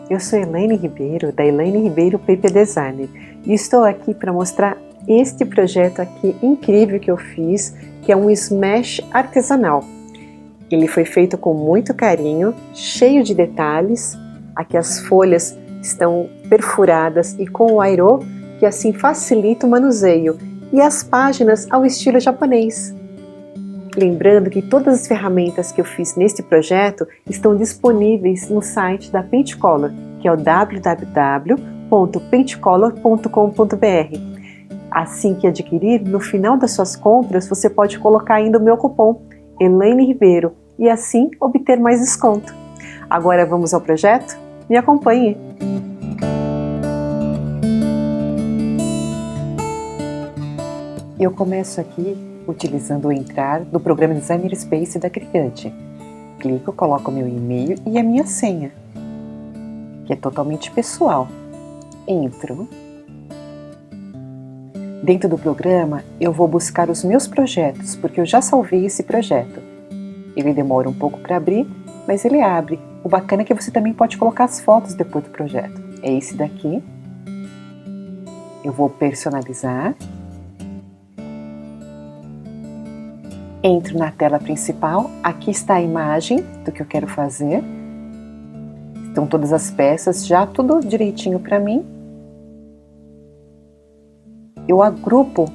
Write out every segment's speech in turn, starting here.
Eu sou Elaine Ribeiro, da Elaine Ribeiro Paper Designer, e estou aqui para mostrar este projeto aqui incrível que eu fiz, que é um smash artesanal. Ele foi feito com muito carinho, cheio de detalhes. Aqui as folhas estão perfuradas e com o airô, que assim facilita o manuseio, e as páginas ao estilo japonês. Lembrando que todas as ferramentas que eu fiz neste projeto estão disponíveis no site da Paintcolor, que é o www.paintcolor.com.br. Assim que adquirir, no final das suas compras, você pode colocar ainda o meu cupom Elaine Ribeiro e assim obter mais desconto. Agora vamos ao projeto? Me acompanhe! Eu começo aqui utilizando o entrar do programa Designer Space da Cricut. Clico, coloco o meu e-mail e a minha senha, que é totalmente pessoal. Entro. Dentro do programa, eu vou buscar os meus projetos, porque eu já salvei esse projeto. Ele demora um pouco para abrir, mas ele abre. O bacana é que você também pode colocar as fotos depois do projeto. É esse daqui. Eu vou personalizar. Entro na tela principal, aqui está a imagem do que eu quero fazer. Estão todas as peças já tudo direitinho para mim. Eu agrupo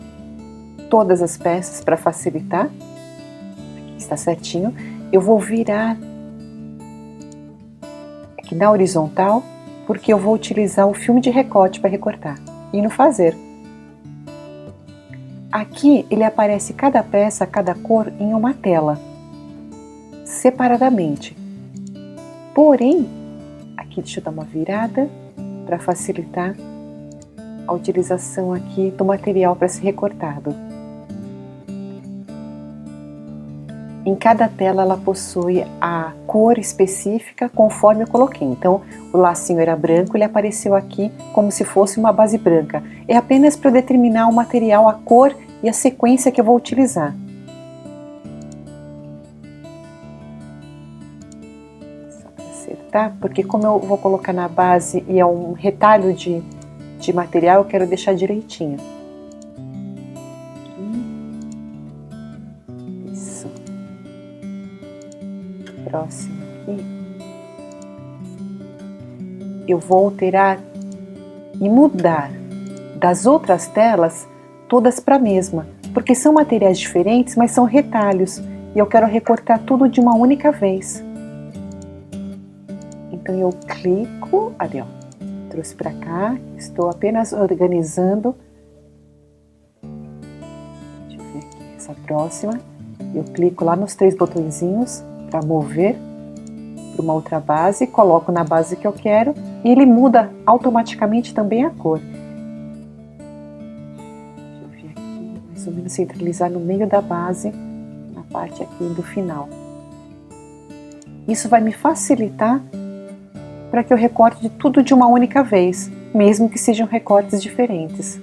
todas as peças para facilitar. Aqui está certinho. Eu vou virar aqui na horizontal, porque eu vou utilizar o filme de recorte para recortar e no fazer. Aqui ele aparece cada peça, cada cor em uma tela, separadamente. Porém, aqui deixa eu dar uma virada para facilitar a utilização aqui do material para ser recortado. Em cada tela ela possui a cor específica conforme eu coloquei. Então, o lacinho era branco, ele apareceu aqui como se fosse uma base branca. É apenas para determinar o material, a cor e a sequência que eu vou utilizar. Só para acertar, porque como eu vou colocar na base e é um retalho de material, eu quero deixar direitinho. Isso. Próximo aqui. Eu vou alterar e mudar das outras telas todas para a mesma, porque são materiais diferentes, mas são retalhos, e eu quero recortar tudo de uma única vez. Então eu clico, ali ó, trouxe para cá, estou apenas organizando. Deixa eu ver aqui, essa próxima. Eu clico lá nos 3 botõezinhos para mover para uma outra base, coloco na base que eu quero e ele muda automaticamente também a cor. Deixa eu ver aqui, mais ou menos centralizar no meio da base, na parte aqui do final. Isso vai me facilitar para que eu recorte tudo de uma única vez, mesmo que sejam recortes diferentes.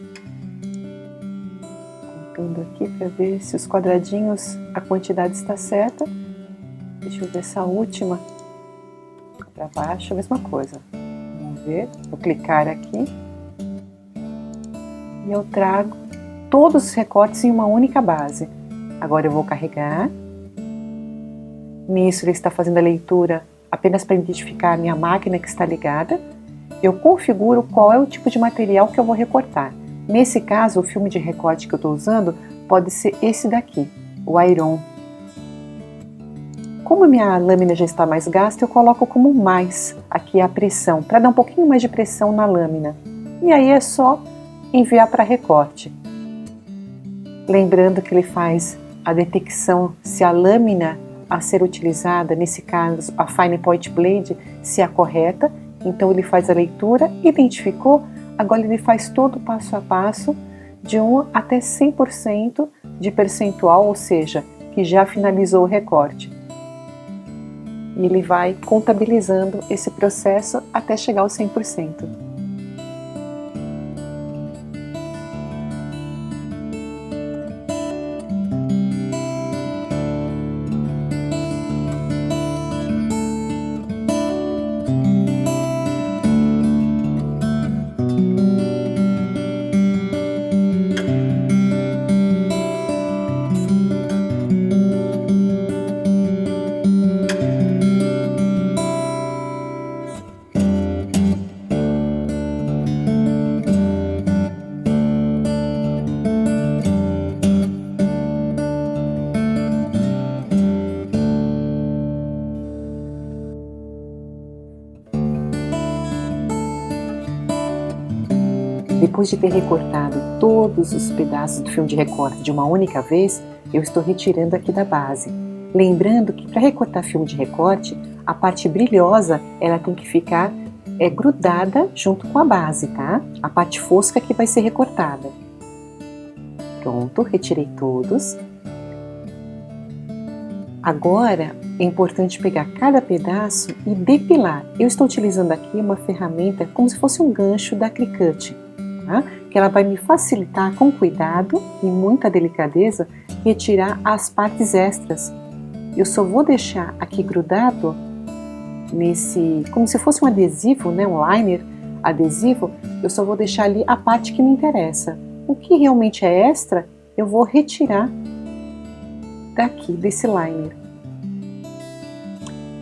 Contando aqui para ver se os quadradinhos, a quantidade está certa. Deixa eu ver essa última. Para baixo, a mesma coisa. Vamos ver, vou clicar aqui. E eu trago todos os recortes em uma única base. Agora eu vou carregar. Nisso ele está fazendo a leitura apenas para identificar a minha máquina que está ligada. Eu configuro qual é o tipo de material que eu vou recortar. Nesse caso, o filme de recorte que eu estou usando pode ser esse daqui, o Iron. Como a minha lâmina já está mais gasta, eu coloco como mais aqui a pressão, para dar um pouquinho mais de pressão na lâmina. E aí é só enviar para recorte. Lembrando que ele faz a detecção se a lâmina a ser utilizada, nesse caso a Fine Point Blade, se é a correta. Então ele faz a leitura, identificou, agora ele faz todo o passo a passo, de 1 até 100% de percentual, ou seja, que já finalizou o recorte. E ele vai contabilizando esse processo até chegar aos 100%. Depois de ter recortado todos os pedaços do filme de recorte de uma única vez, eu estou retirando aqui da base. Lembrando que para recortar filme de recorte, a parte brilhosa ela tem que ficar grudada junto com a base, tá? A parte fosca que vai ser recortada. Pronto, retirei todos. Agora é importante pegar cada pedaço e depilar. Eu estou utilizando aqui uma ferramenta como se fosse um gancho da Cricut, tá? Que ela vai me facilitar com cuidado e muita delicadeza retirar as partes extras. Eu só vou deixar aqui grudado nesse, como se fosse um adesivo, né, um liner adesivo, eu só vou deixar ali a parte que me interessa. O que realmente é extra, eu vou retirar daqui desse liner.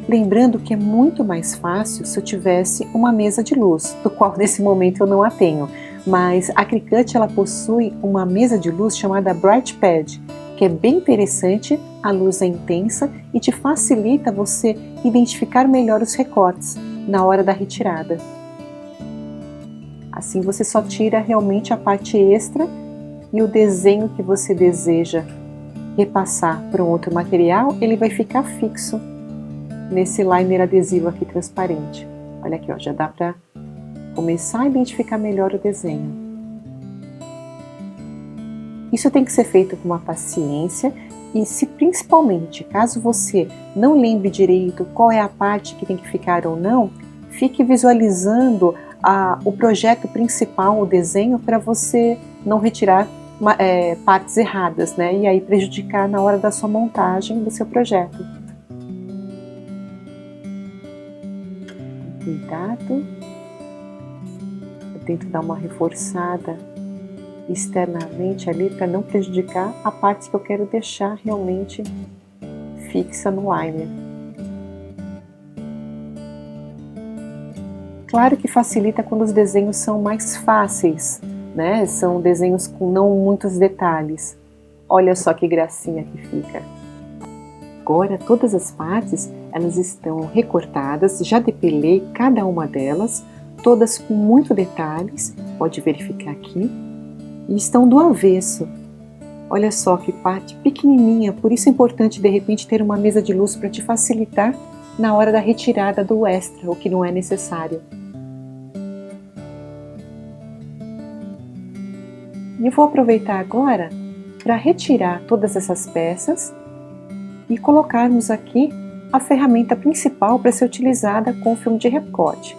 Lembrando que é muito mais fácil se eu tivesse uma mesa de luz, do qual nesse momento eu não a tenho, mas a Cricut ela possui uma mesa de luz chamada Bright Pad, que é bem interessante, a luz é intensa e te facilita você identificar melhor os recortes na hora da retirada. Assim você só tira realmente a parte extra e o desenho que você deseja repassar para um outro material, ele vai ficar fixo nesse liner adesivo aqui transparente. Olha aqui, ó, já dá para começar a identificar melhor o desenho. Isso tem que ser feito com uma paciência e se principalmente, caso você não lembre direito qual é a parte que tem que ficar ou não, fique visualizando o projeto principal, o desenho, para você não retirar partes erradas, né? E aí prejudicar na hora da sua montagem do seu projeto. Cuidado. Eu tento dar uma reforçada externamente ali para não prejudicar a parte que eu quero deixar realmente fixa no liner. Claro que facilita quando os desenhos são mais fáceis, né? São desenhos com não muitos detalhes. Olha só que gracinha que fica. Agora todas as partes elas estão recortadas, já depilei cada uma delas, todas com muito detalhes, pode verificar aqui. E estão do avesso. Olha só que parte pequenininha, por isso é importante de repente ter uma mesa de luz para te facilitar na hora da retirada do extra, o que não é necessário. E eu vou aproveitar agora para retirar todas essas peças e colocarmos aqui a ferramenta principal para ser utilizada com o filme de recorte.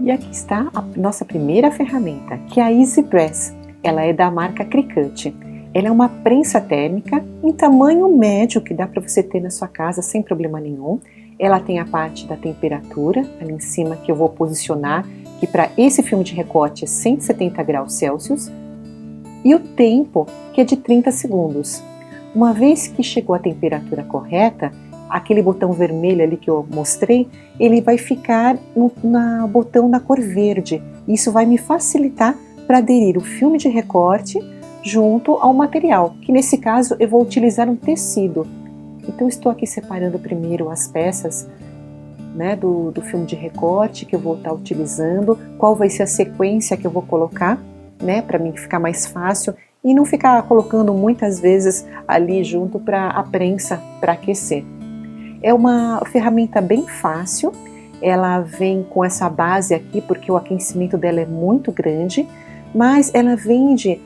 E aqui está a nossa primeira ferramenta, que é a Easy Press. Ela é da marca Cricut. Ela é uma prensa térmica em tamanho médio que dá para você ter na sua casa sem problema nenhum. Ela tem a parte da temperatura ali em cima que eu vou posicionar, que para esse filme de recorte é 170 graus Celsius. E o tempo, que é de 30 segundos. Uma vez que chegou a temperatura correta, aquele botão vermelho ali que eu mostrei, ele vai ficar no botão da cor verde. Isso vai me facilitar para aderir o filme de recorte junto ao material, que nesse caso eu vou utilizar um tecido. Então estou aqui separando primeiro as peças, né, do filme de recorte que eu vou estar utilizando, qual vai ser a sequência que eu vou colocar, né, para mim ficar mais fácil e não ficar colocando muitas vezes ali junto para a prensa para aquecer. É uma ferramenta bem fácil, ela vem com essa base aqui porque o aquecimento dela é muito grande, mas ela vende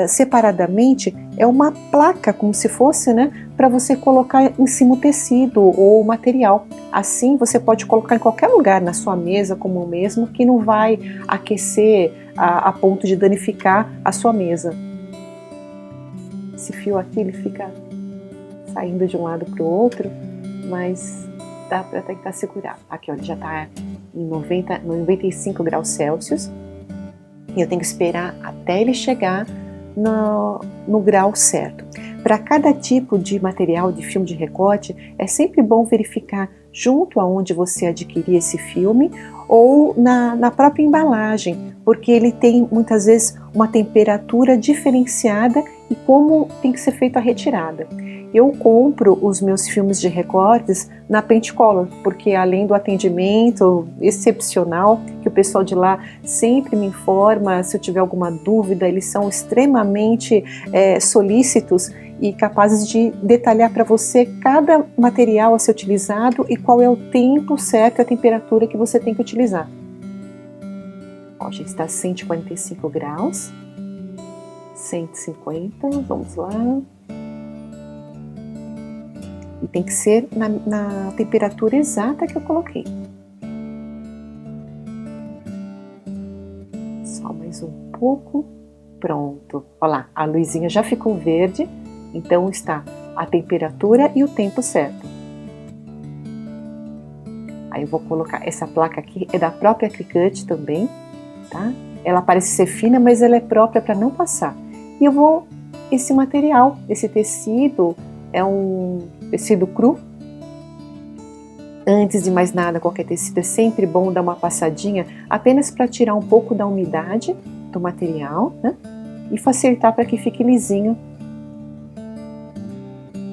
separadamente, é uma placa como se fosse, né, para você colocar em cima o tecido ou o material. Assim você pode colocar em qualquer lugar na sua mesa como o mesmo, que não vai aquecer a ponto de danificar a sua mesa. Esse fio aqui ele fica saindo de um lado para o outro, mas dá para tentar segurar. Aqui, ó, ele já está em 95 graus Celsius e eu tenho que esperar até ele chegar no grau certo. Para cada tipo de material de filme de recorte, é sempre bom verificar junto aonde você adquirir esse filme ou na própria embalagem, porque ele tem muitas vezes uma temperatura diferenciada e como tem que ser feita a retirada. Eu compro os meus filmes de recortes na Pentecolor, porque além do atendimento excepcional, que o pessoal de lá sempre me informa se eu tiver alguma dúvida, eles são extremamente solícitos e capazes de detalhar para você cada material a ser utilizado e qual é o tempo certo, a temperatura que você tem que utilizar. Ó, já está 145 graus, 150, vamos lá. E tem que ser na temperatura exata que eu coloquei. Só mais um pouco. Pronto. Olha lá, a luzinha já ficou verde, então está a temperatura e o tempo certo. Aí eu vou colocar, essa placa aqui é da própria Cricut também, tá? Ela parece ser fina, mas ela é própria para não passar. E eu vou, esse material, esse tecido, é um tecido cru. Antes de mais nada, qualquer tecido é sempre bom dar uma passadinha, apenas para tirar um pouco da umidade do material, né? E facilitar para que fique lisinho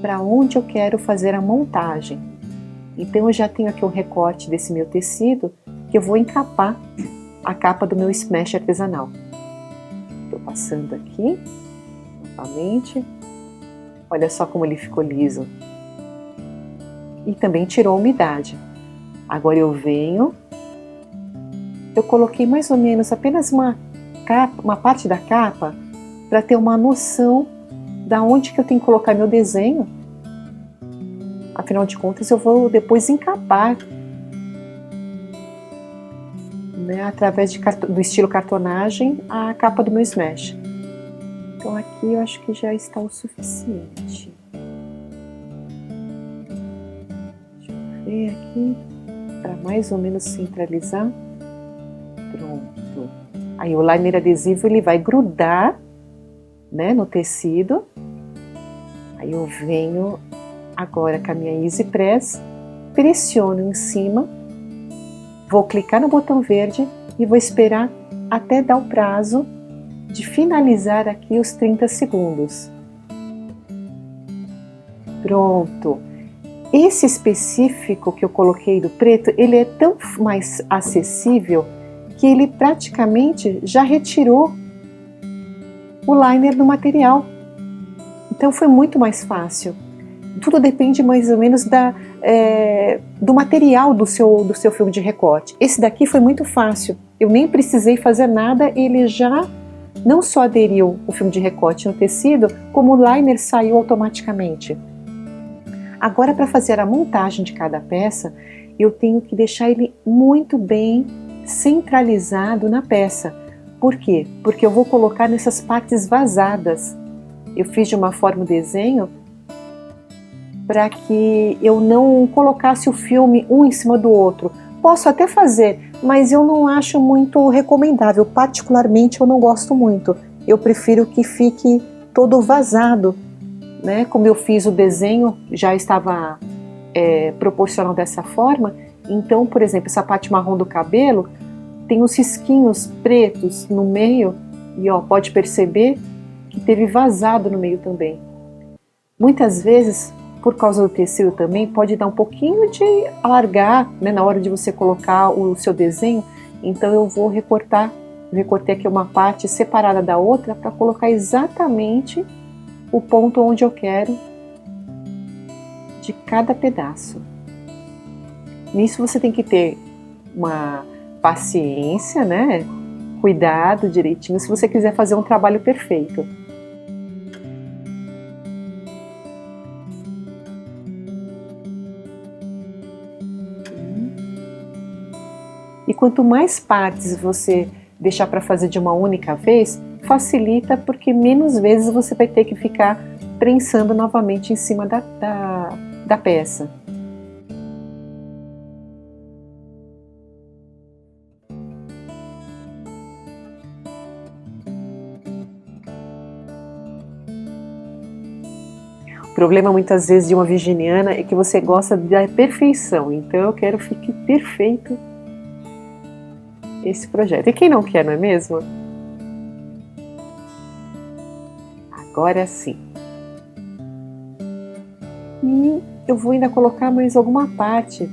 para onde eu quero fazer a montagem. Então eu já tenho aqui um recorte desse meu tecido que eu vou encapar a capa do meu smash artesanal. Estou passando aqui novamente. Olha só como ele ficou liso. E também tirou a umidade. Agora eu venho, eu coloquei mais ou menos apenas uma parte da capa para ter uma noção da onde que eu tenho que colocar meu desenho. Afinal de contas eu vou depois encapar, né, através do estilo cartonagem a capa do meu smash. Então aqui eu acho que já está o suficiente. Aqui para mais ou menos centralizar. Pronto. Aí o liner adesivo ele vai grudar, né, no tecido. Aí eu venho agora com a minha Easy Press, pressiono em cima, vou clicar no botão verde e vou esperar até dar o prazo de finalizar aqui os 30 segundos. Pronto. Esse específico que eu coloquei do preto, ele é tão mais acessível que ele praticamente já retirou o liner do material. Então foi muito mais fácil. Tudo depende mais ou menos do material do seu filme de recorte. Esse daqui foi muito fácil. Eu nem precisei fazer nada, ele já não só aderiu o filme de recorte no tecido, como o liner saiu automaticamente. Agora, para fazer a montagem de cada peça, eu tenho que deixar ele muito bem centralizado na peça. Por quê? Porque eu vou colocar nessas partes vazadas. Eu fiz de uma forma o desenho para que eu não colocasse o filme um em cima do outro. Posso até fazer, mas eu não acho muito recomendável. Particularmente, eu não gosto muito. Eu prefiro que fique todo vazado, né? Como eu fiz o desenho, já estava proporcional dessa forma. Então, por exemplo, essa parte marrom do cabelo tem uns risquinhos pretos no meio e ó, pode perceber que teve vazado no meio também. Muitas vezes, por causa do tecido também, pode dar um pouquinho de alargar, né, na hora de você colocar o seu desenho. Então eu vou recortar, recortei aqui uma parte separada da outra para colocar exatamente o ponto onde eu quero de cada pedaço. Nisso você tem que ter uma paciência, né? Cuidado direitinho se você quiser fazer um trabalho perfeito. E quanto mais partes você deixar para fazer de uma única vez, facilita porque menos vezes você vai ter que ficar prensando novamente em cima da peça. O problema muitas vezes de uma virginiana é que você gosta da perfeição, então eu quero que fique perfeito esse projeto. E quem não quer, não é mesmo? Agora sim. E eu vou ainda colocar mais alguma parte.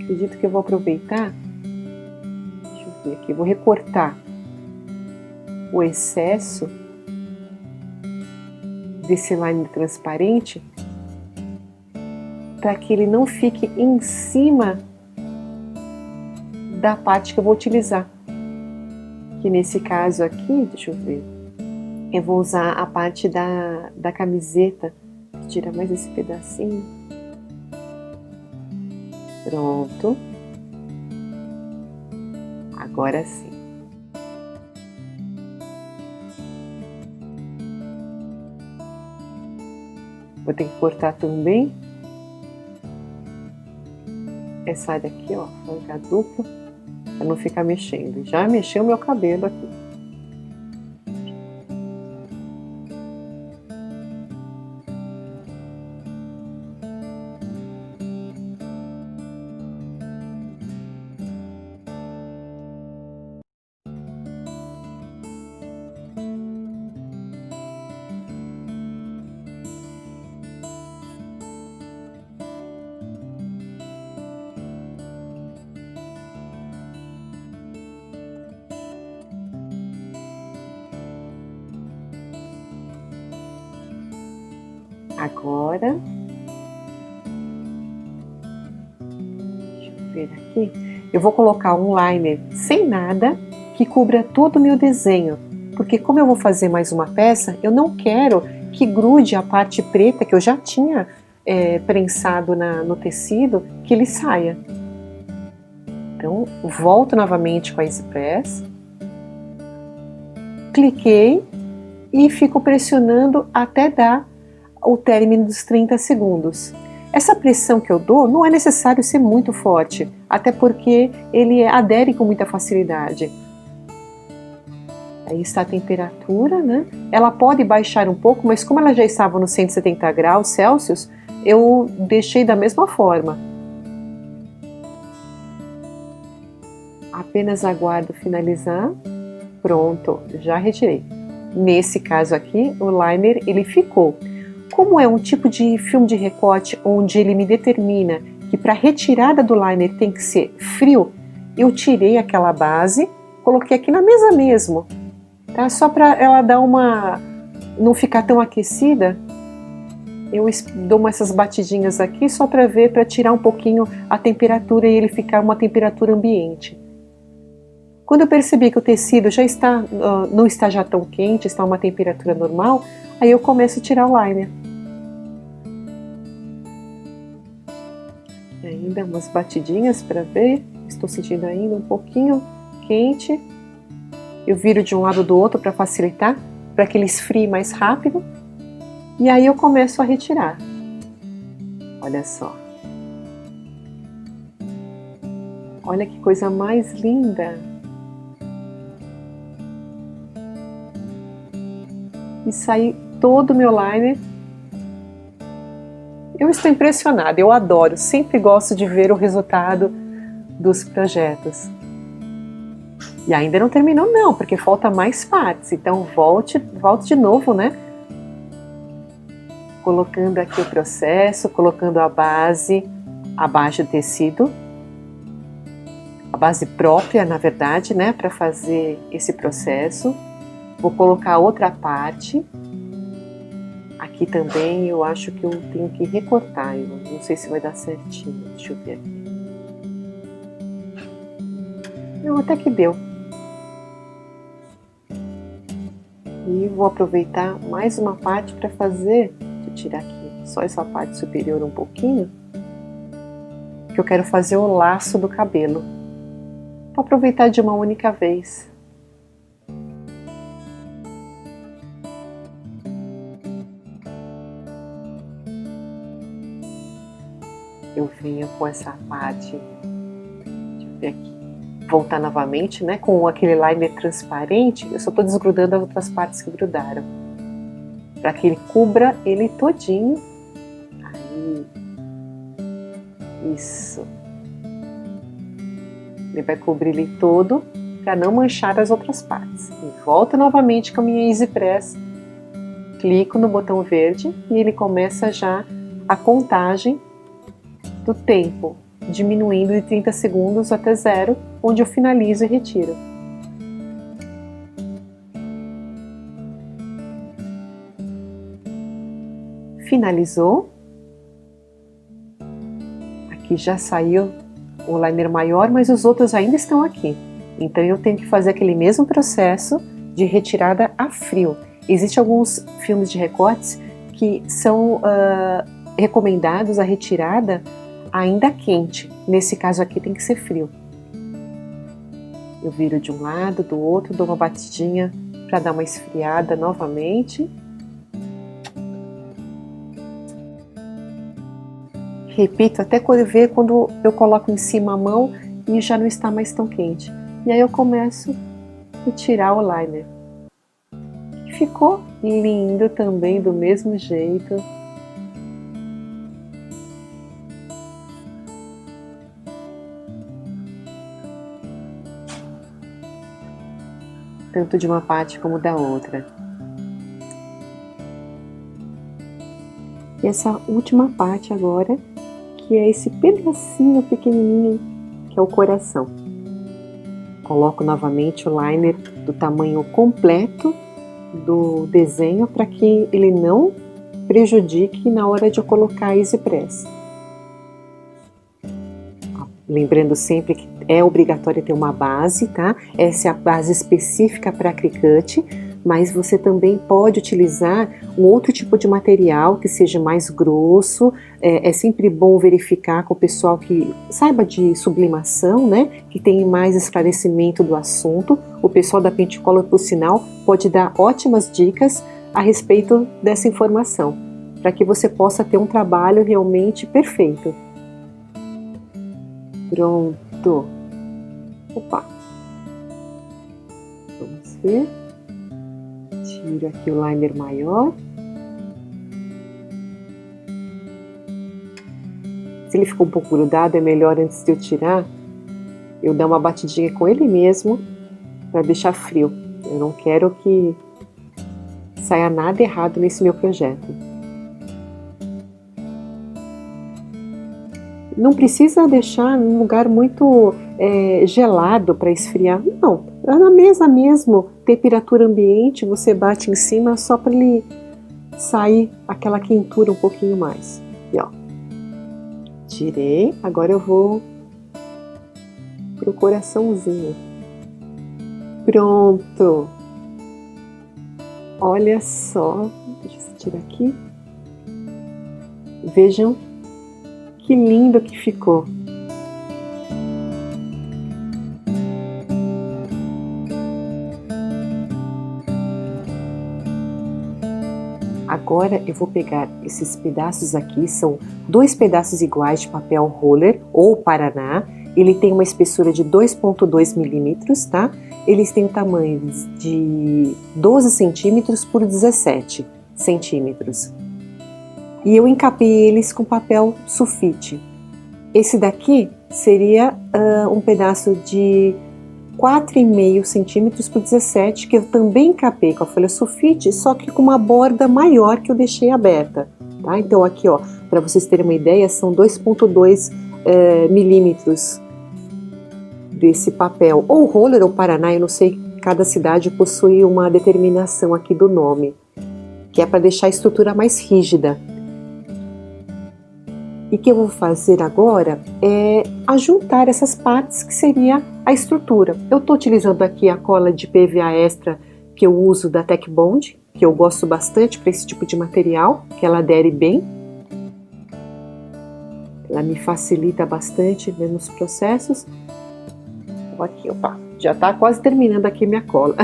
Acredito que eu vou aproveitar. Deixa eu ver aqui, vou recortar o excesso desse liner transparente para que ele não fique em cima da parte que eu vou utilizar. Que nesse caso aqui, deixa eu ver, eu vou usar a parte da camiseta. Tira mais esse pedacinho. Pronto. Agora sim. Vou ter que cortar também essa área aqui, ó, franca dupla, para não ficar mexendo. Já mexeu meu cabelo aqui. Agora, deixa eu ver aqui, eu vou colocar um liner sem nada que cubra todo o meu desenho, porque como eu vou fazer mais uma peça, eu não quero que grude a parte preta que eu já tinha prensado no tecido, que ele saia. Então, volto novamente com a Easy Press, cliquei e fico pressionando até dar o término dos 30 segundos. Essa pressão que eu dou não é necessário ser muito forte, até porque ele adere com muita facilidade. Aí está a temperatura, né? Ela pode baixar um pouco, mas como ela já estava nos 170 graus Celsius, eu deixei da mesma forma. Apenas aguardo finalizar. Pronto, já retirei. Nesse caso aqui, o liner ele ficou. Como é um tipo de filme de recorte onde ele me determina que para retirada do liner tem que ser frio, eu tirei aquela base, coloquei aqui na mesa mesmo, tá? Só para ela dar não ficar tão aquecida, eu dou essas batidinhas aqui só para ver, para tirar um pouquinho a temperatura e ele ficar uma temperatura ambiente. Quando eu percebi que o tecido já está, não está já tão quente, está a uma temperatura normal, aí eu começo a tirar o liner. E ainda umas batidinhas para ver, estou sentindo ainda um pouquinho quente. Eu viro de um lado do outro para facilitar, para que ele esfrie mais rápido. E aí eu começo a retirar. Olha só. Olha que coisa mais linda. E saí todo o meu liner. Eu estou impressionada, eu adoro, sempre gosto de ver o resultado dos projetos. E ainda não terminou não, porque falta mais partes, então volte de novo, né? Colocando aqui o processo, colocando a base abaixo do tecido. A base própria, na verdade, né, para fazer esse processo. Vou colocar outra parte. Aqui também eu acho que eu tenho que recortar, eu não sei se vai dar certinho, deixa eu ver aqui. Não, até que deu. E vou aproveitar mais uma parte para fazer, deixa eu tirar aqui só essa parte superior um pouquinho, que eu quero fazer o laço do cabelo. Vou aproveitar de uma única vez. Eu venho com essa parte, deixa eu ver aqui, voltar novamente, né, com aquele liner transparente, eu só estou desgrudando as outras partes que grudaram, para que ele cubra ele todinho. Aí, isso. Ele vai cobrir ele todo, para não manchar as outras partes. E volto novamente com a minha Easy Press, clico no botão verde e ele começa já a contagem do tempo, diminuindo de 30 segundos até 0, onde eu finalizo e retiro. Finalizou. Aqui já saiu o liner maior, mas os outros ainda estão aqui. Então eu tenho que fazer aquele mesmo processo de retirada a frio. Existem alguns filmes de recortes que são recomendados a retirada ainda quente. Nesse caso aqui tem que ser frio. Eu viro de um lado, do outro, dou uma batidinha para dar uma esfriada novamente. Repito até ver quando eu coloco em cima a mão e já não está mais tão quente. E aí eu começo a tirar o liner. Ficou lindo também, do mesmo jeito. Tanto de uma parte como da outra. E essa última parte agora, que é esse pedacinho pequenininho, que é o coração. Coloco novamente o liner do tamanho completo do desenho para que ele não prejudique na hora de eu colocar a Easy Press. Lembrando sempre que é obrigatório ter uma base, tá? Essa é a base específica para Cricut, mas você também pode utilizar um outro tipo de material que seja mais grosso. É sempre bom verificar com o pessoal que saiba de sublimação, né? Que tem mais esclarecimento do assunto. O pessoal da Pentecolor, por sinal, pode dar ótimas dicas a respeito dessa informação, para que você possa ter um trabalho realmente perfeito. Pronto. Opa. Vamos ver. Tiro aqui o liner maior. Se ele ficou um pouco grudado, é melhor antes de eu tirar, eu dar uma batidinha com ele mesmo para deixar frio. Eu não quero que saia nada errado nesse meu projeto. Não precisa deixar num lugar muito gelado para esfriar. Não, na mesa mesmo, temperatura ambiente, você bate em cima só para ele sair aquela quentura um pouquinho mais. E ó, tirei, agora eu vou pro coraçãozinho. Pronto! Olha só, deixa eu tirar aqui. Vejam que lindo que ficou. Agora eu vou pegar esses pedaços aqui, são 2 pedaços iguais de papel roller ou Paraná. Ele tem uma espessura de 2,2 milímetros, tá? Eles têm tamanhos de 12 centímetros por 17 centímetros. E eu encapei eles com papel sulfite. Esse daqui seria um pedaço de 4,5 centímetros por 17, que eu também encapei com a folha sulfite, só que com uma borda maior que eu deixei aberta, tá? Então aqui, ó, para vocês terem uma ideia, são 2,2 milímetros desse papel, ou roller ou Paraná, eu não sei, cada cidade possui uma determinação aqui do nome, que é para deixar a estrutura mais rígida. E o que eu vou fazer agora é ajuntar essas partes que seria a estrutura. Eu estou utilizando aqui a cola de PVA extra que eu uso da Tech Bond, que eu gosto bastante para esse tipo de material, que ela adere bem. Ela me facilita bastante nos processos. Aqui, opa, já está quase terminando aqui minha cola.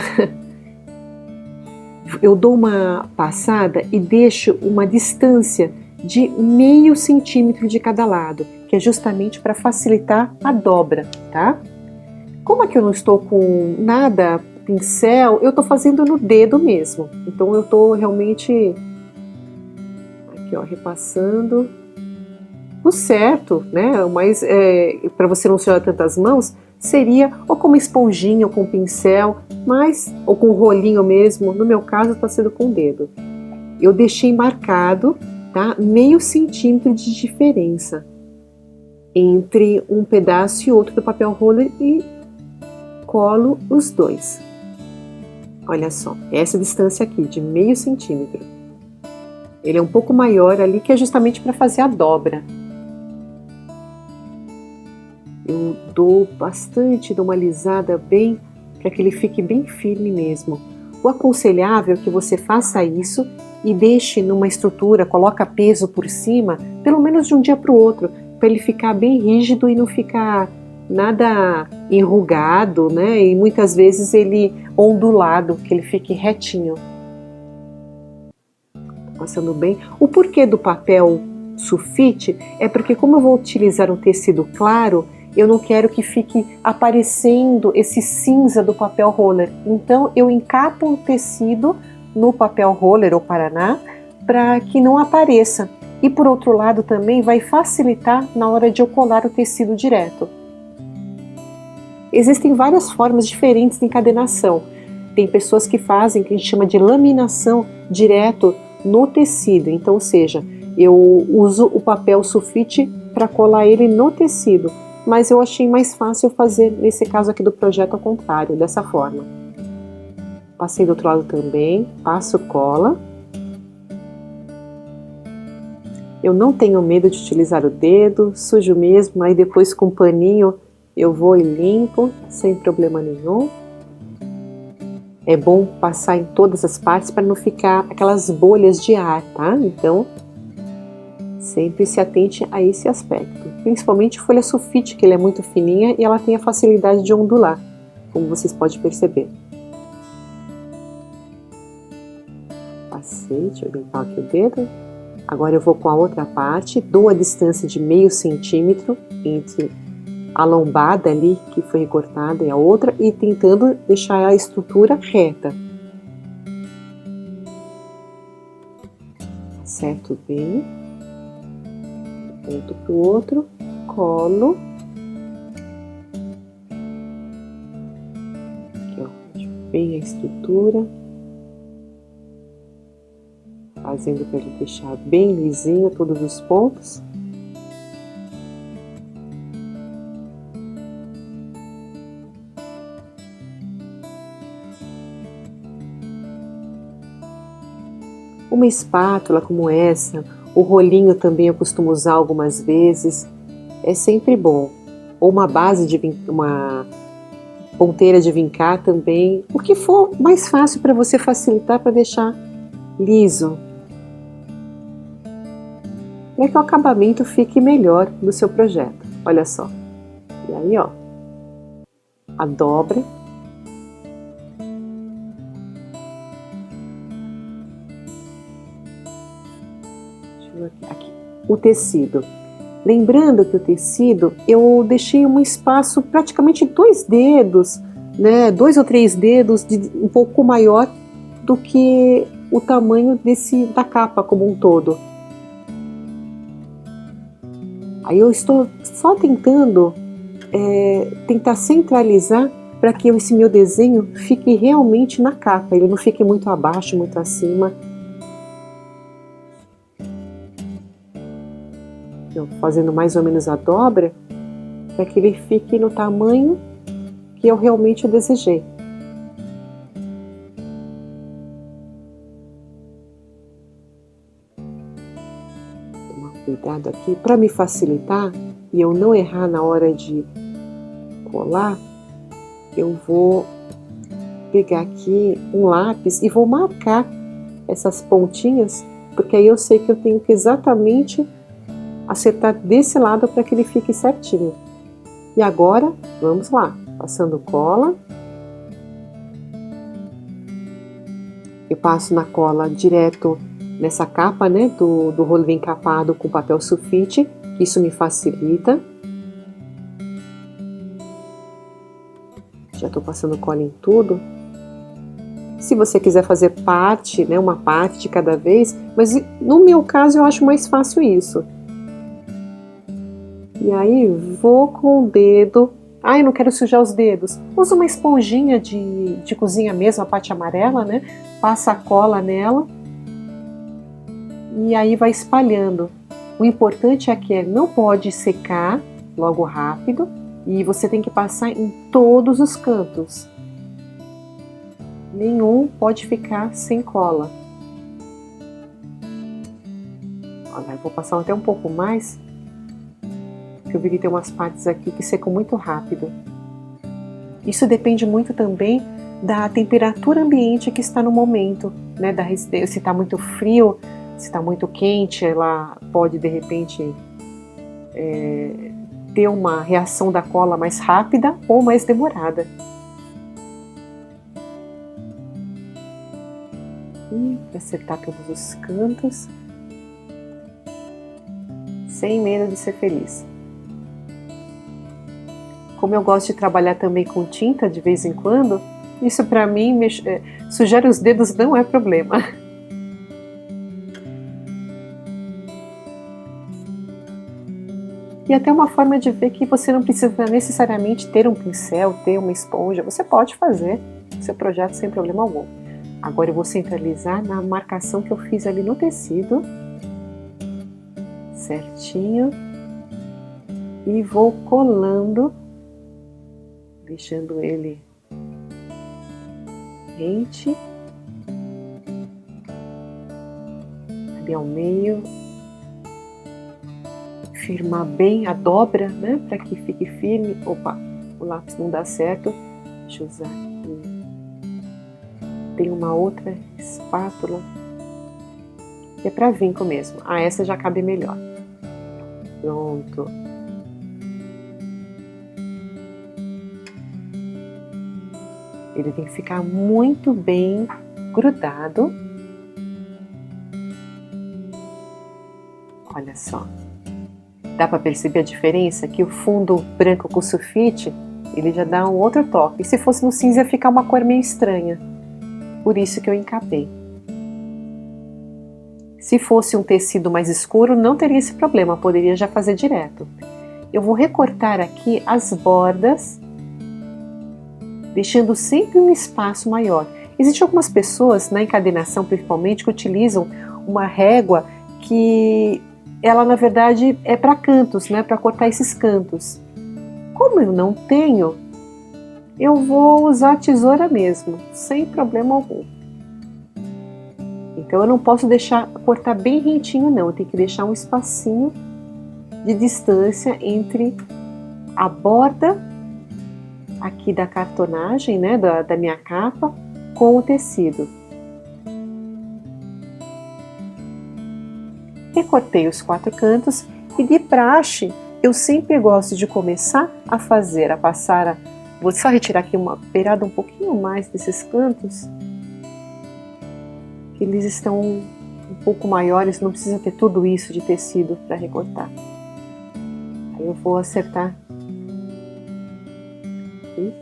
Eu dou uma passada e deixo uma distância de 0,5 centímetro de cada lado, que é justamente para facilitar a dobra, tá? Como aqui eu não estou com nada, pincel, eu estou fazendo no dedo mesmo. Então eu estou realmente aqui, ó, repassando. O certo, né? Mas para você não sujar tantas mãos, seria ou com uma esponjinha ou com pincel, ou com um rolinho mesmo. No meu caso, está sendo com o dedo. eu deixei marcado, tá, meio centímetro de diferença entre um pedaço e outro do papel roller e colo os dois. Olha só, essa distância aqui de meio centímetro. Ele é um pouco maior ali, que é justamente para fazer a dobra. Eu dou uma alisada bem, para que ele fique bem firme mesmo. O aconselhável é que você faça isso e deixe numa estrutura, coloca peso por cima, pelo menos de um dia para o outro, para ele ficar bem rígido e não ficar nada enrugado, né? E muitas vezes ele ondulado, que ele fique retinho. Passando bem. O porquê do papel sulfite é porque, como eu vou utilizar um tecido claro, eu não quero que fique aparecendo esse cinza do papel roller. Então eu encapo o tecido no papel roller ou paraná para que não apareça. E por outro lado também vai facilitar na hora de eu colar o tecido direto. Existem várias formas diferentes de encadenação. Tem pessoas que fazem, que a gente chama de laminação direto no tecido. Então, ou seja, eu uso o papel sulfite para colar ele no tecido. Mas eu achei mais fácil fazer, nesse caso aqui do projeto, ao contrário, dessa forma. Passei do outro lado também, passo cola. Eu não tenho medo de utilizar o dedo, sujo mesmo, aí depois com um paninho eu vou e limpo, sem problema nenhum. É bom passar em todas as partes para não ficar aquelas bolhas de ar, tá? Então, sempre se atente a esse aspecto. Principalmente folha sulfite, que ela é muito fininha e ela tem a facilidade de ondular, como vocês podem perceber. Passei, deixa eu limpar aqui o dedo. Agora eu vou com a outra parte, dou a distância de meio centímetro entre a lombada ali que foi recortada e a outra, e tentando deixar a estrutura reta. Acerto bem. Ponto para o outro, colo. Aqui, ó, bem a estrutura. Fazendo para ele deixar bem lisinho todos os pontos. Uma espátula como essa, o rolinho também eu costumo usar algumas vezes, é sempre bom. Ou uma base de uma ponteira de vincar também, o que for mais fácil para você facilitar, para deixar liso. Para que o acabamento fique melhor do seu projeto. Olha só. E aí, ó, a dobra. Aqui, o tecido. Lembrando que o tecido eu deixei um espaço praticamente 2 dedos, né, 2 ou 3 dedos um pouco maior do que o tamanho da capa como um todo. Aí eu estou só tentando tentar centralizar para que esse meu desenho fique realmente na capa, ele não fique muito abaixo, muito acima. Fazendo mais ou menos a dobra, para que ele fique no tamanho que eu realmente desejei. Tomar cuidado aqui, para me facilitar e eu não errar na hora de colar, eu vou pegar aqui um lápis e vou marcar essas pontinhas, porque aí eu sei que eu tenho que exatamente acertar desse lado para que ele fique certinho. E agora, vamos lá, passando cola. Eu passo na cola direto nessa capa, né, do rolo encapado com papel sulfite, que isso me facilita. Já estou passando cola em tudo. Se você quiser fazer parte, né, uma parte de cada vez, mas no meu caso eu acho mais fácil isso. E aí vou com o dedo. Ai, não quero sujar os dedos. Usa uma esponjinha de cozinha mesmo, a parte amarela, né? Passa a cola nela. e aí vai espalhando. O importante é que ele não pode secar logo rápido e você tem que passar em todos os cantos. Nenhum pode ficar sem cola. Olha, eu vou passar até um pouco mais, porque eu vi que tem umas partes aqui que secam muito rápido. Isso depende muito também da temperatura ambiente que está no momento, né? Se está muito frio, se está muito quente, ela pode de repente ter uma reação da cola mais rápida ou mais demorada. E para acertar todos os cantos, sem medo de ser feliz. Como eu gosto de trabalhar também com tinta de vez em quando, isso para mim, sujar os dedos não é problema. E até uma forma de ver que você não precisa necessariamente ter um pincel, ter uma esponja, você pode fazer seu projeto sem problema algum. Agora eu vou centralizar na marcação que eu fiz ali no tecido, certinho, e vou colando, deixando ele rente, ali ao meio, firmar bem a dobra, né, para que fique firme. Opa, o lápis não dá certo, deixa eu usar aqui. Tem uma outra espátula, que é para vinco mesmo. Ah, essa já cabe melhor. Pronto. Ele tem que ficar muito bem grudado. Olha só. Dá para perceber a diferença? Que o fundo branco com sulfite, ele já dá um outro toque. E se fosse no cinza ia ficar uma cor meio estranha. Por isso que eu encapei. Se fosse um tecido mais escuro, não teria esse problema, poderia já fazer direto. Eu vou recortar aqui as bordas, deixando sempre um espaço maior. Existem algumas pessoas, na encadenação principalmente, que utilizam uma régua que ela na verdade é para cantos, né, para cortar esses cantos. Como eu não tenho, eu vou usar a tesoura mesmo, sem problema algum. Então eu não posso cortar bem rentinho não, eu tenho que deixar um espacinho de distância entre a borda aqui da cartonagem, né, da minha capa, com o tecido. Recortei os 4 cantos e de praxe eu sempre gosto de começar a passar. Vou só retirar aqui uma beirada um pouquinho mais desses cantos, que eles estão um pouco maiores, não precisa ter tudo isso de tecido para recortar. Aí eu vou acertar aqui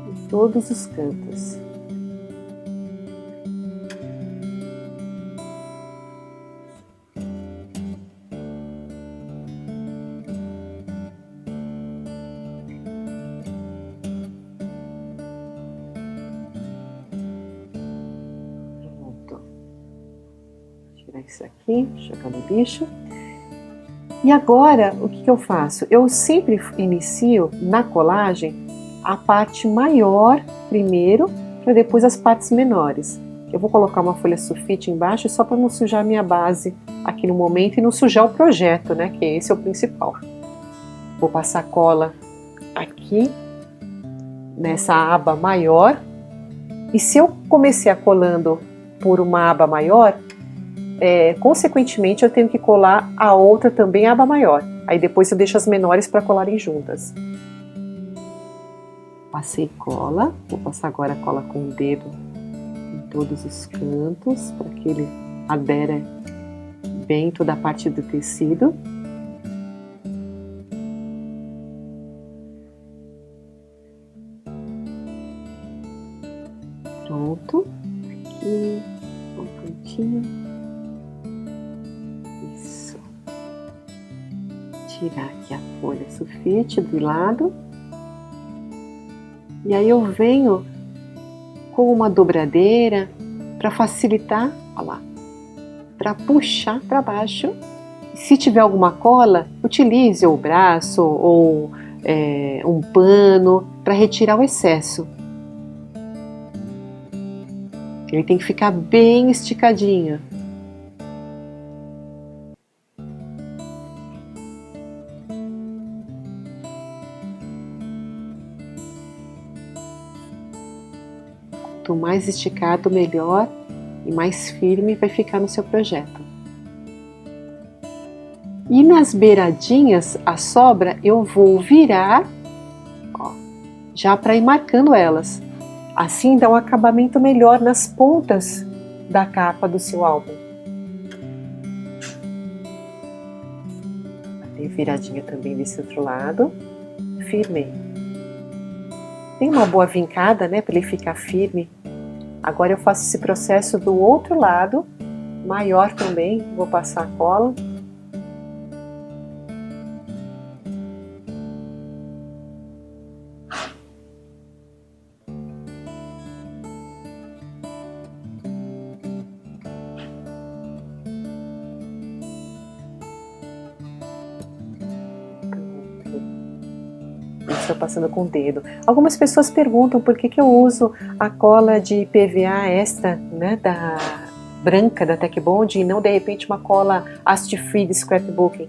em todos os cantos. Isso aqui, jogar no lixo. E agora, o que eu faço? Eu sempre inicio na colagem a parte maior primeiro, para depois as partes menores. Eu vou colocar uma folha sulfite embaixo só para não sujar a minha base aqui no momento e não sujar o projeto, né? Que esse é o principal. Vou passar cola aqui, nessa aba maior. E se eu comecei a colando por uma aba maior, consequentemente eu tenho que colar a outra também, a aba maior. Aí depois eu deixo as menores para colarem juntas. Passei cola, vou passar agora a cola com o dedo em todos os cantos, para que ele adere bem toda a parte do tecido. Pronto, aqui, um cantinho. Tirar aqui a folha sulfite do lado. E aí eu venho com uma dobradeira para facilitar, olha lá, para puxar para baixo. Se tiver alguma cola, utilize o braço ou um pano para retirar o excesso. Ele tem que ficar bem esticadinho. Quanto mais esticado, melhor e mais firme vai ficar no seu projeto. E nas beiradinhas, a sobra, eu vou virar, ó, já para ir marcando elas. Assim dá um acabamento melhor nas pontas da capa do seu álbum. Dei viradinha também desse outro lado, firmei. Tem uma boa vincada, né, para ele ficar firme. Agora eu faço esse processo do outro lado, maior também, vou passar a cola. Estou passando com o dedo. Algumas pessoas perguntam por que eu uso a cola de PVA extra, né, da branca da Tech Bond e não de repente uma cola acid free de scrapbooking.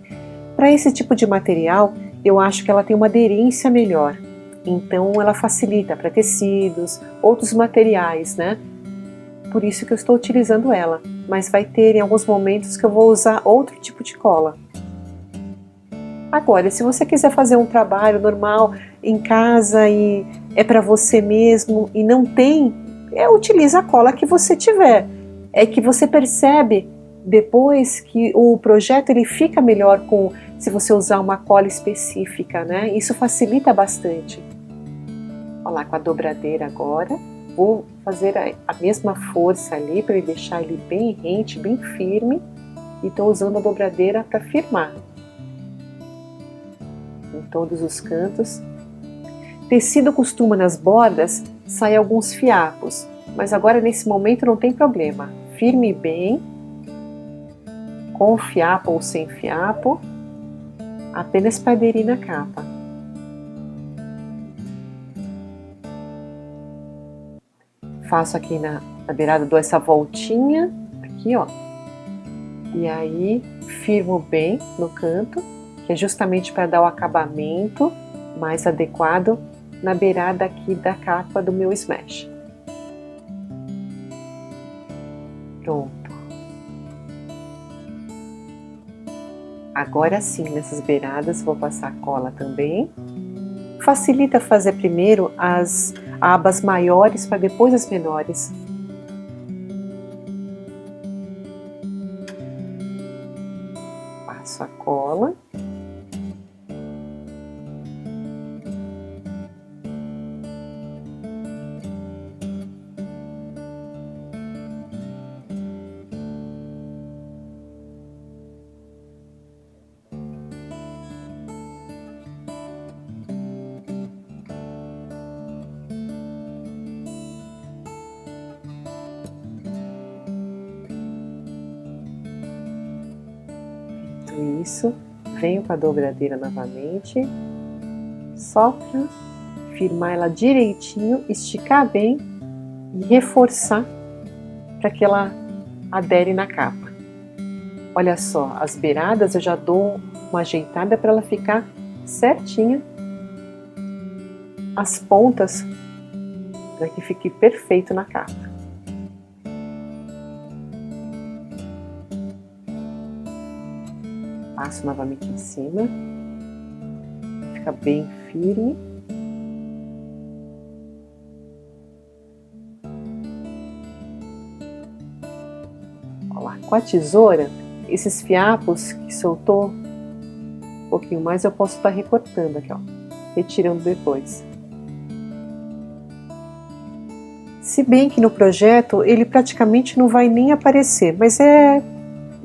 Para esse tipo de material, eu acho que ela tem uma aderência melhor. Então ela facilita para tecidos, outros materiais, né? Por isso que eu estou utilizando ela. Mas vai ter em alguns momentos que eu vou usar outro tipo de cola. Agora, se você quiser fazer um trabalho normal em casa e é para você mesmo e não tem, utiliza a cola que você tiver. É que você percebe depois que o projeto ele fica melhor se você usar uma cola específica, né? Isso facilita bastante. Olha lá, com a dobradeira agora, vou fazer a mesma força ali para ele deixar ele bem rente, bem firme. E estou usando a dobradeira para firmar em todos os cantos. Tecido costuma nas bordas sair alguns fiapos, mas agora nesse momento não tem problema. Firme bem, com fiapo ou sem fiapo, apenas para aderir na capa. Faço aqui na beirada, dou essa voltinha, aqui ó, e aí firmo bem no canto, que é justamente para dar o acabamento mais adequado na beirada aqui da capa do meu smash. Pronto. Agora sim, nessas beiradas vou passar cola também. Facilita fazer primeiro as abas maiores para depois as menores. Passo a cola. Isso, venho com a dobradeira novamente, só para firmar ela direitinho, esticar bem e reforçar para que ela adere na capa. Olha só, as beiradas eu já dou uma ajeitada para ela ficar certinha, as pontas para que fique perfeito na capa. Passo novamente em cima, fica bem firme. Olha lá, com a tesoura, esses fiapos que soltou um pouquinho mais, eu posso estar recortando aqui, ó, retirando depois. Se bem que no projeto ele praticamente não vai nem aparecer, mas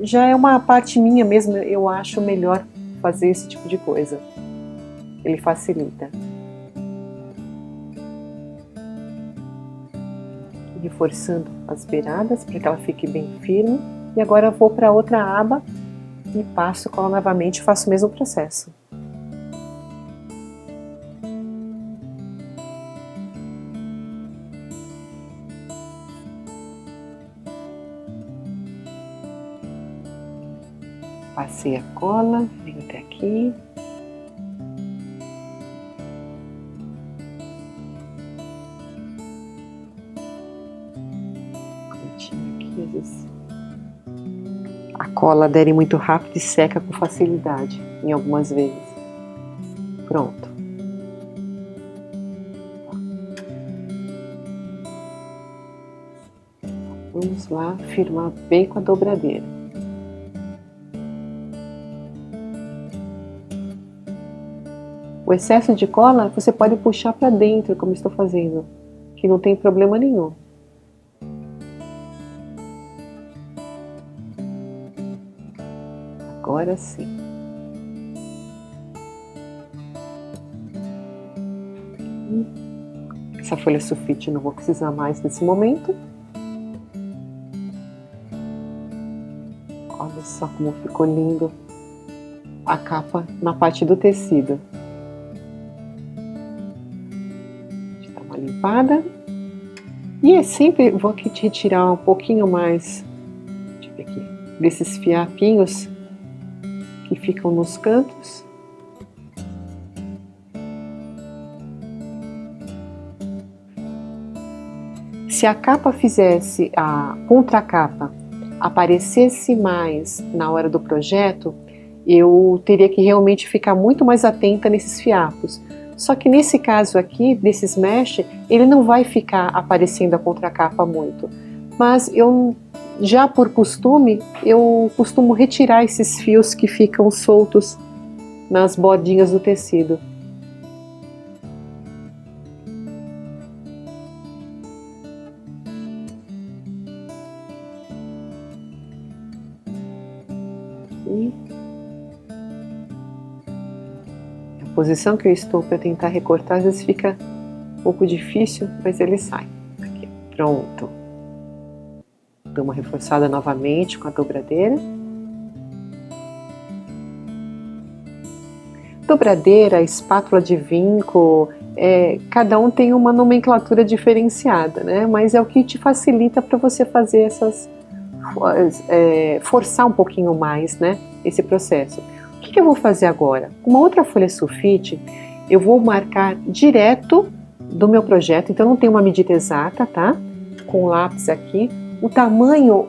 já é uma parte minha mesmo, eu acho melhor fazer esse tipo de coisa. Ele facilita. reforçando as beiradas para que ela fique bem firme. E agora eu vou para outra aba e passo cola novamente e faço o mesmo processo. Passei a cola, venho até aqui. Aqui, às vezes a cola adere muito rápido e seca com facilidade, em algumas vezes. Pronto. Vamos lá firmar bem com a dobradeira. O excesso de cola você pode puxar para dentro, como estou fazendo, que não tem problema nenhum. Agora sim. Essa folha sulfite não vou precisar mais nesse momento. Olha só como ficou lindo a capa na parte do tecido. Deixa eu dar uma limpada. E é sempre, vou aqui retirar um pouquinho mais, deixa eu ver aqui, desses fiapinhos que ficam nos cantos. Se a capa fizesse, a contracapa aparecesse mais na hora do projeto, eu teria que realmente ficar muito mais atenta nesses fiapos. Só que nesse caso aqui, desses mesh, ele não vai ficar aparecendo a contracapa muito. Mas eu, já por costume, eu costumo retirar esses fios que ficam soltos nas bordinhas do tecido. E a posição que eu estou para tentar recortar às vezes fica um pouco difícil, mas ele sai. Aqui, pronto. Dou uma reforçada novamente com a dobradeira. Dobradeira, espátula de vinco, cada um tem uma nomenclatura diferenciada, né? Mas é o que te facilita para você fazer essas, forçar um pouquinho mais, né, esse processo. O que eu vou fazer agora? Com uma outra folha sulfite, eu vou marcar direto do meu projeto, então não tem uma medida exata, tá? Com o lápis aqui, o tamanho,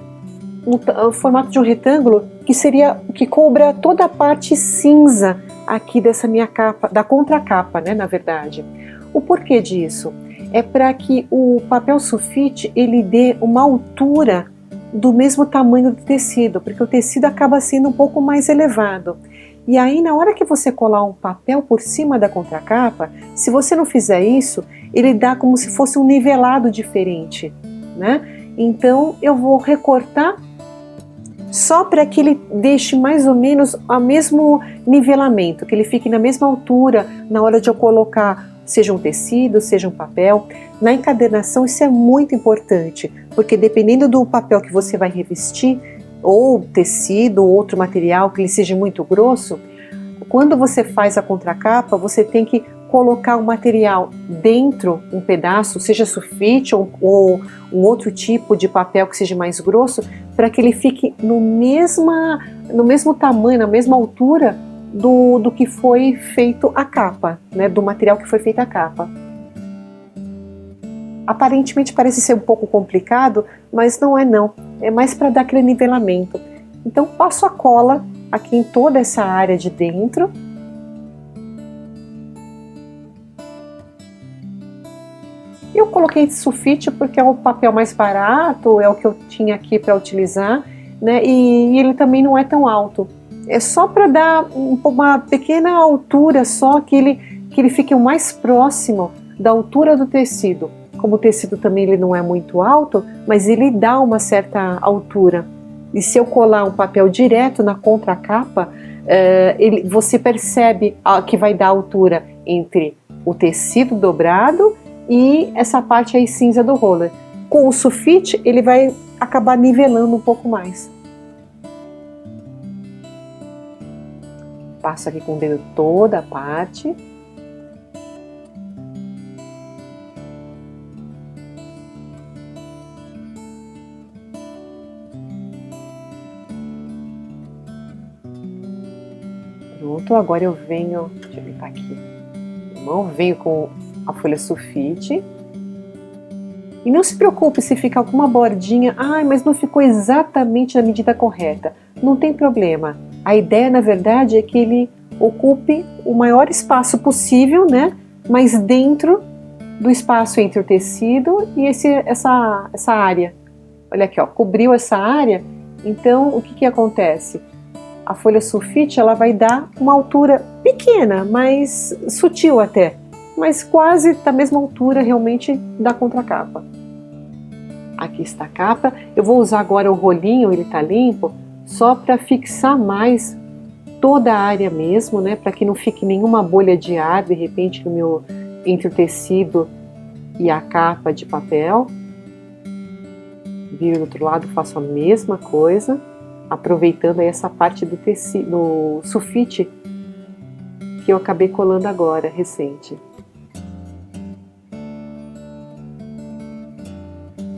o formato de um retângulo que seria, que cobra toda a parte cinza aqui dessa minha capa, da contracapa, né, na verdade. O porquê disso? É para que o papel sulfite ele dê uma altura do mesmo tamanho do tecido, porque o tecido acaba sendo um pouco mais elevado. E aí, na hora que você colar um papel por cima da contracapa, se você não fizer isso, ele dá como se fosse um nivelado diferente, né? Então, eu vou recortar só para que ele deixe mais ou menos o mesmo nivelamento, que ele fique na mesma altura na hora de eu colocar, seja um tecido, seja um papel. Na encadernação isso é muito importante, porque dependendo do papel que você vai revestir, ou tecido, ou outro material que ele seja muito grosso, quando você faz a contracapa, você tem que colocar o material dentro, um pedaço, seja sulfite ou um outro tipo de papel que seja mais grosso, para que ele fique no mesmo tamanho, na mesma altura do que foi feito a capa, né, do material que foi feita a capa. Aparentemente parece ser um pouco complicado, mas não é não, é mais para dar aquele nivelamento. Então passo a cola aqui em toda essa área de dentro. Eu coloquei sulfite porque é o papel mais barato, é o que eu tinha aqui para utilizar, né? E ele também não é tão alto. É só para dar uma pequena altura, só que ele fique o mais próximo da altura do tecido. Como o tecido também ele não é muito alto, mas ele dá uma certa altura. E se eu colar um papel direto na contracapa, você percebe que vai dar altura entre o tecido dobrado e essa parte aí cinza do roller. com o sulfite ele vai acabar nivelando um pouco mais. Passo aqui com o dedo toda a parte. Pronto, agora eu venho, deixa eu limpar aqui, venho com a folha sulfite. E não se preocupe se ficar alguma bordinha, mas não ficou exatamente na medida correta. Não tem problema. A ideia, na verdade, é que ele ocupe o maior espaço possível, né? Mas dentro do espaço entre o tecido e essa área. Olha aqui, ó, cobriu essa área. Então, o que acontece? A folha sulfite ela vai dar uma altura pequena, mas sutil até, mas quase da mesma altura realmente da contracapa. Aqui está a capa. Eu vou usar agora o rolinho, ele está limpo, só para fixar mais toda a área mesmo, né? Para que não fique nenhuma bolha de ar de repente entre o tecido e a capa de papel. Viro do outro lado, faço a mesma coisa, aproveitando aí essa parte do tecido, do sulfite que eu acabei colando agora, recente.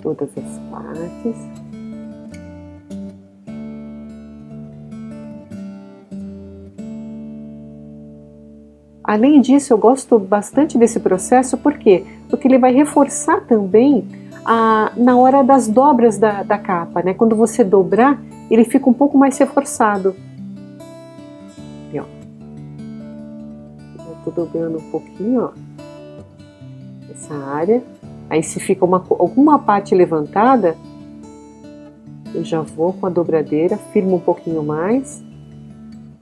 Todas as partes. Além disso, eu gosto bastante desse processo, por quê? Porque ele vai reforçar também na hora das dobras da capa, né? Quando você dobrar, ele fica um pouco mais reforçado. E, ó. Eu tô dobrando um pouquinho, ó, essa área. Aí se fica alguma parte levantada, eu já vou com a dobradeira, firmo um pouquinho mais.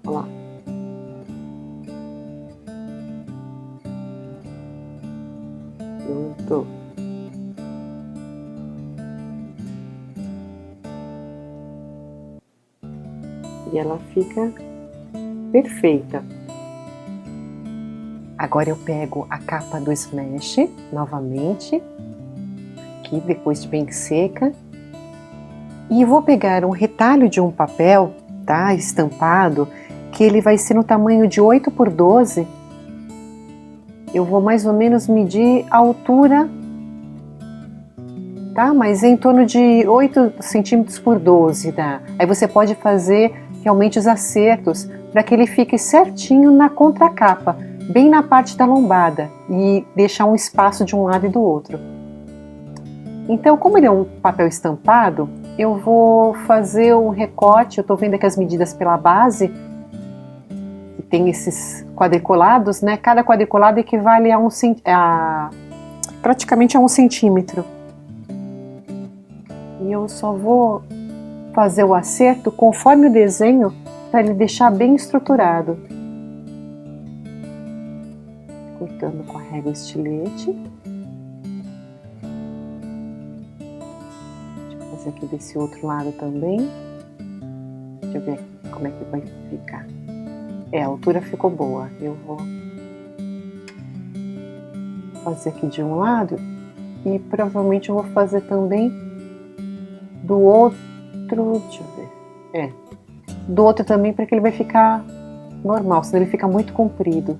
Olha lá. Pronto. E ela fica perfeita. Agora eu pego a capa do Smash novamente, aqui depois de bem seca, e vou pegar um retalho de um papel, tá, estampado, que ele vai ser no tamanho de 8 por 12. Eu vou mais ou menos medir a altura, tá, mas é em torno de 8 centímetros por 12, tá? Aí você pode fazer realmente os acertos para que ele fique certinho na contracapa, bem na parte da lombada, e deixar um espaço de um lado e do outro. Então, como ele é um papel estampado, eu vou fazer um recorte. Eu estou vendo aqui as medidas pela base, que tem esses quadriculados, né? Cada quadriculado equivale praticamente a 1 centímetro. E eu só vou fazer o acerto conforme o desenho, para ele deixar bem estruturado. Cortando com a régua estilete. Deixa eu fazer aqui desse outro lado também. Deixa eu ver aqui como é que vai ficar. A altura ficou boa. Eu vou fazer aqui de um lado e provavelmente eu vou fazer também do outro. Deixa eu ver. Do outro também, para que ele vai ficar normal, senão ele fica muito comprido.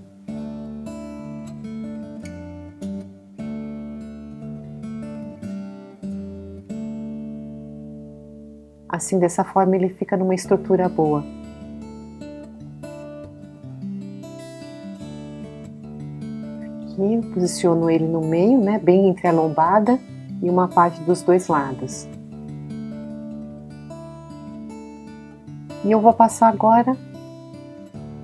Assim, dessa forma, ele fica numa estrutura boa. Aqui eu posiciono ele no meio, né, bem entre a lombada e uma parte dos dois lados. E eu vou passar agora,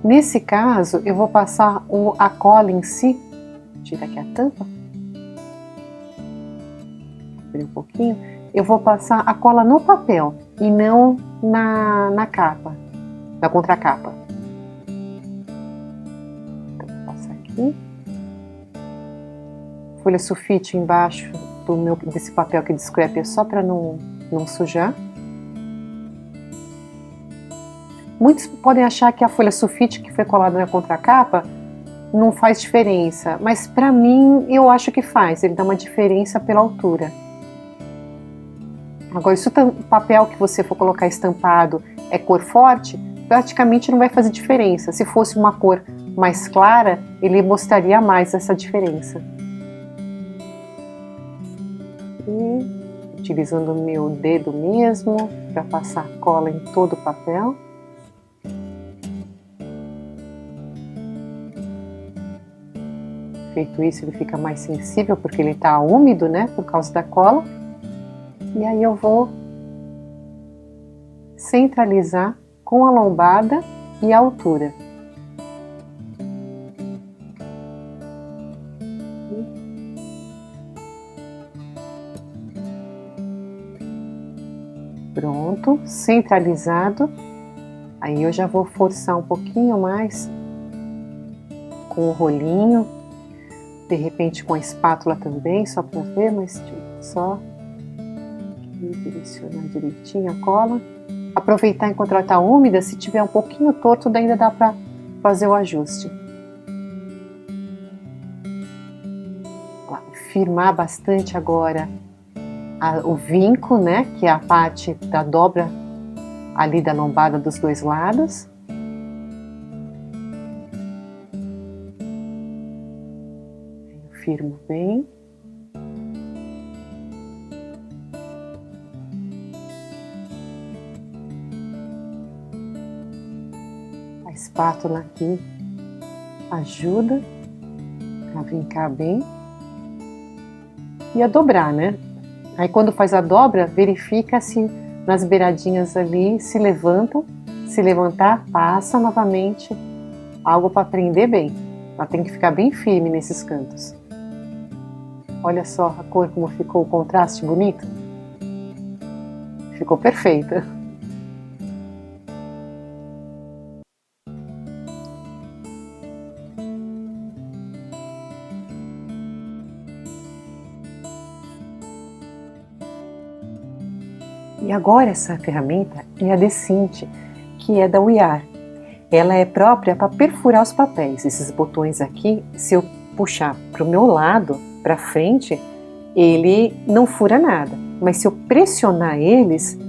nesse caso, eu vou passar a cola em si. Tira aqui a tampa. Abrir um pouquinho. Eu vou passar a cola no papel e não na capa, na contracapa. Então, vou passar aqui. Folha sulfite embaixo desse papel aqui de scrap, só para não sujar. Muitos podem achar que a folha sulfite que foi colada na contracapa não faz diferença, mas para mim eu acho que faz, ele dá uma diferença pela altura. Agora, se o papel que você for colocar estampado é cor forte, praticamente não vai fazer diferença. Se fosse uma cor mais clara, ele mostraria mais essa diferença. E utilizando o meu dedo mesmo para passar cola em todo o papel. Feito isso, ele fica mais sensível porque ele está úmido, né, por causa da cola. E aí eu vou centralizar com a lombada e a altura. Pronto, centralizado. Aí eu já vou forçar um pouquinho mais com o rolinho, de repente com a espátula também, só para ver, mas só direcionar direitinho a cola. Aproveitar enquanto ela está úmida, se tiver um pouquinho torto, ainda dá para fazer o ajuste. Firmar bastante agora o vinco, né, que é a parte da dobra ali da lombada dos dois lados. Eu firmo bem. A espátula aqui ajuda a vincar bem. E a dobrar, né? Aí quando faz a dobra, verifica se nas beiradinhas ali se levantam. Se levantar, passa novamente algo para prender bem. Ela tem que ficar bem firme nesses cantos. Olha só a cor como ficou, o contraste bonito. Ficou perfeita. E agora essa ferramenta é a Decinte, que é da We Are. Ela é própria para perfurar os papéis. Esses botões aqui, se eu puxar para o meu lado, para frente, ele não fura nada. Mas se eu pressionar eles,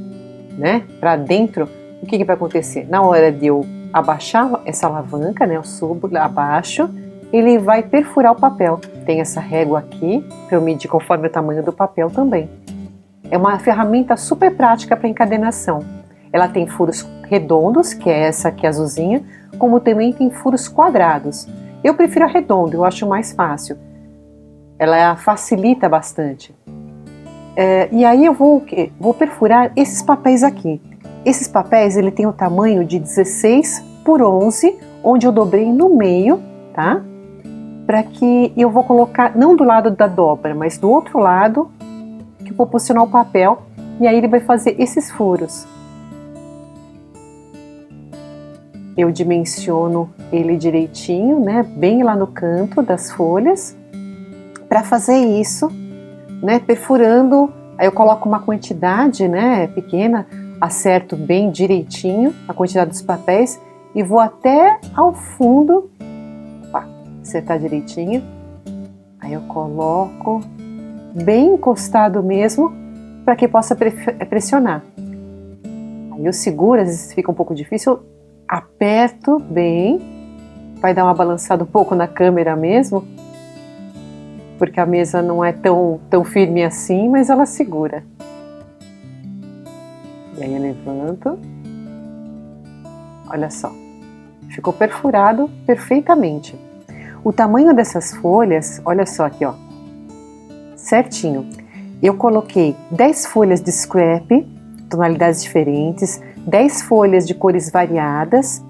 né, para dentro, o que vai acontecer? Na hora de eu abaixar essa alavanca, né, eu subo, abaixo, ele vai perfurar o papel. Tem essa régua aqui para eu medir conforme o tamanho do papel também. É uma ferramenta super prática para encadernação. Ela tem furos redondos, que é essa aqui azulzinha, como também tem furos quadrados. Eu prefiro a redonda, eu acho mais fácil. Ela facilita bastante. E aí eu vou perfurar esses papéis aqui. Esses papéis, ele tem o tamanho de 16 por 11, onde eu dobrei no meio, tá? Para que eu vou colocar, não do lado da dobra, mas do outro lado, que vou posicionar o papel, e aí ele vai fazer esses furos. Eu dimensiono ele direitinho, né, bem lá no canto das folhas, para fazer isso, né, perfurando. Aí eu coloco uma quantidade, né, pequena, acerto bem direitinho a quantidade dos papéis e vou até ao fundo, acertar direitinho. Aí eu coloco bem encostado mesmo, para que possa pressionar. Aí eu seguro, às vezes fica um pouco difícil, aperto bem, vai dar uma balançada um pouco na câmera mesmo, porque a mesa não é tão firme assim, mas ela segura. E aí eu levanto, olha só, ficou perfurado perfeitamente. O tamanho dessas folhas, olha só aqui, ó, certinho. Eu coloquei 10 folhas de scrap, tonalidades diferentes, 10 folhas de cores variadas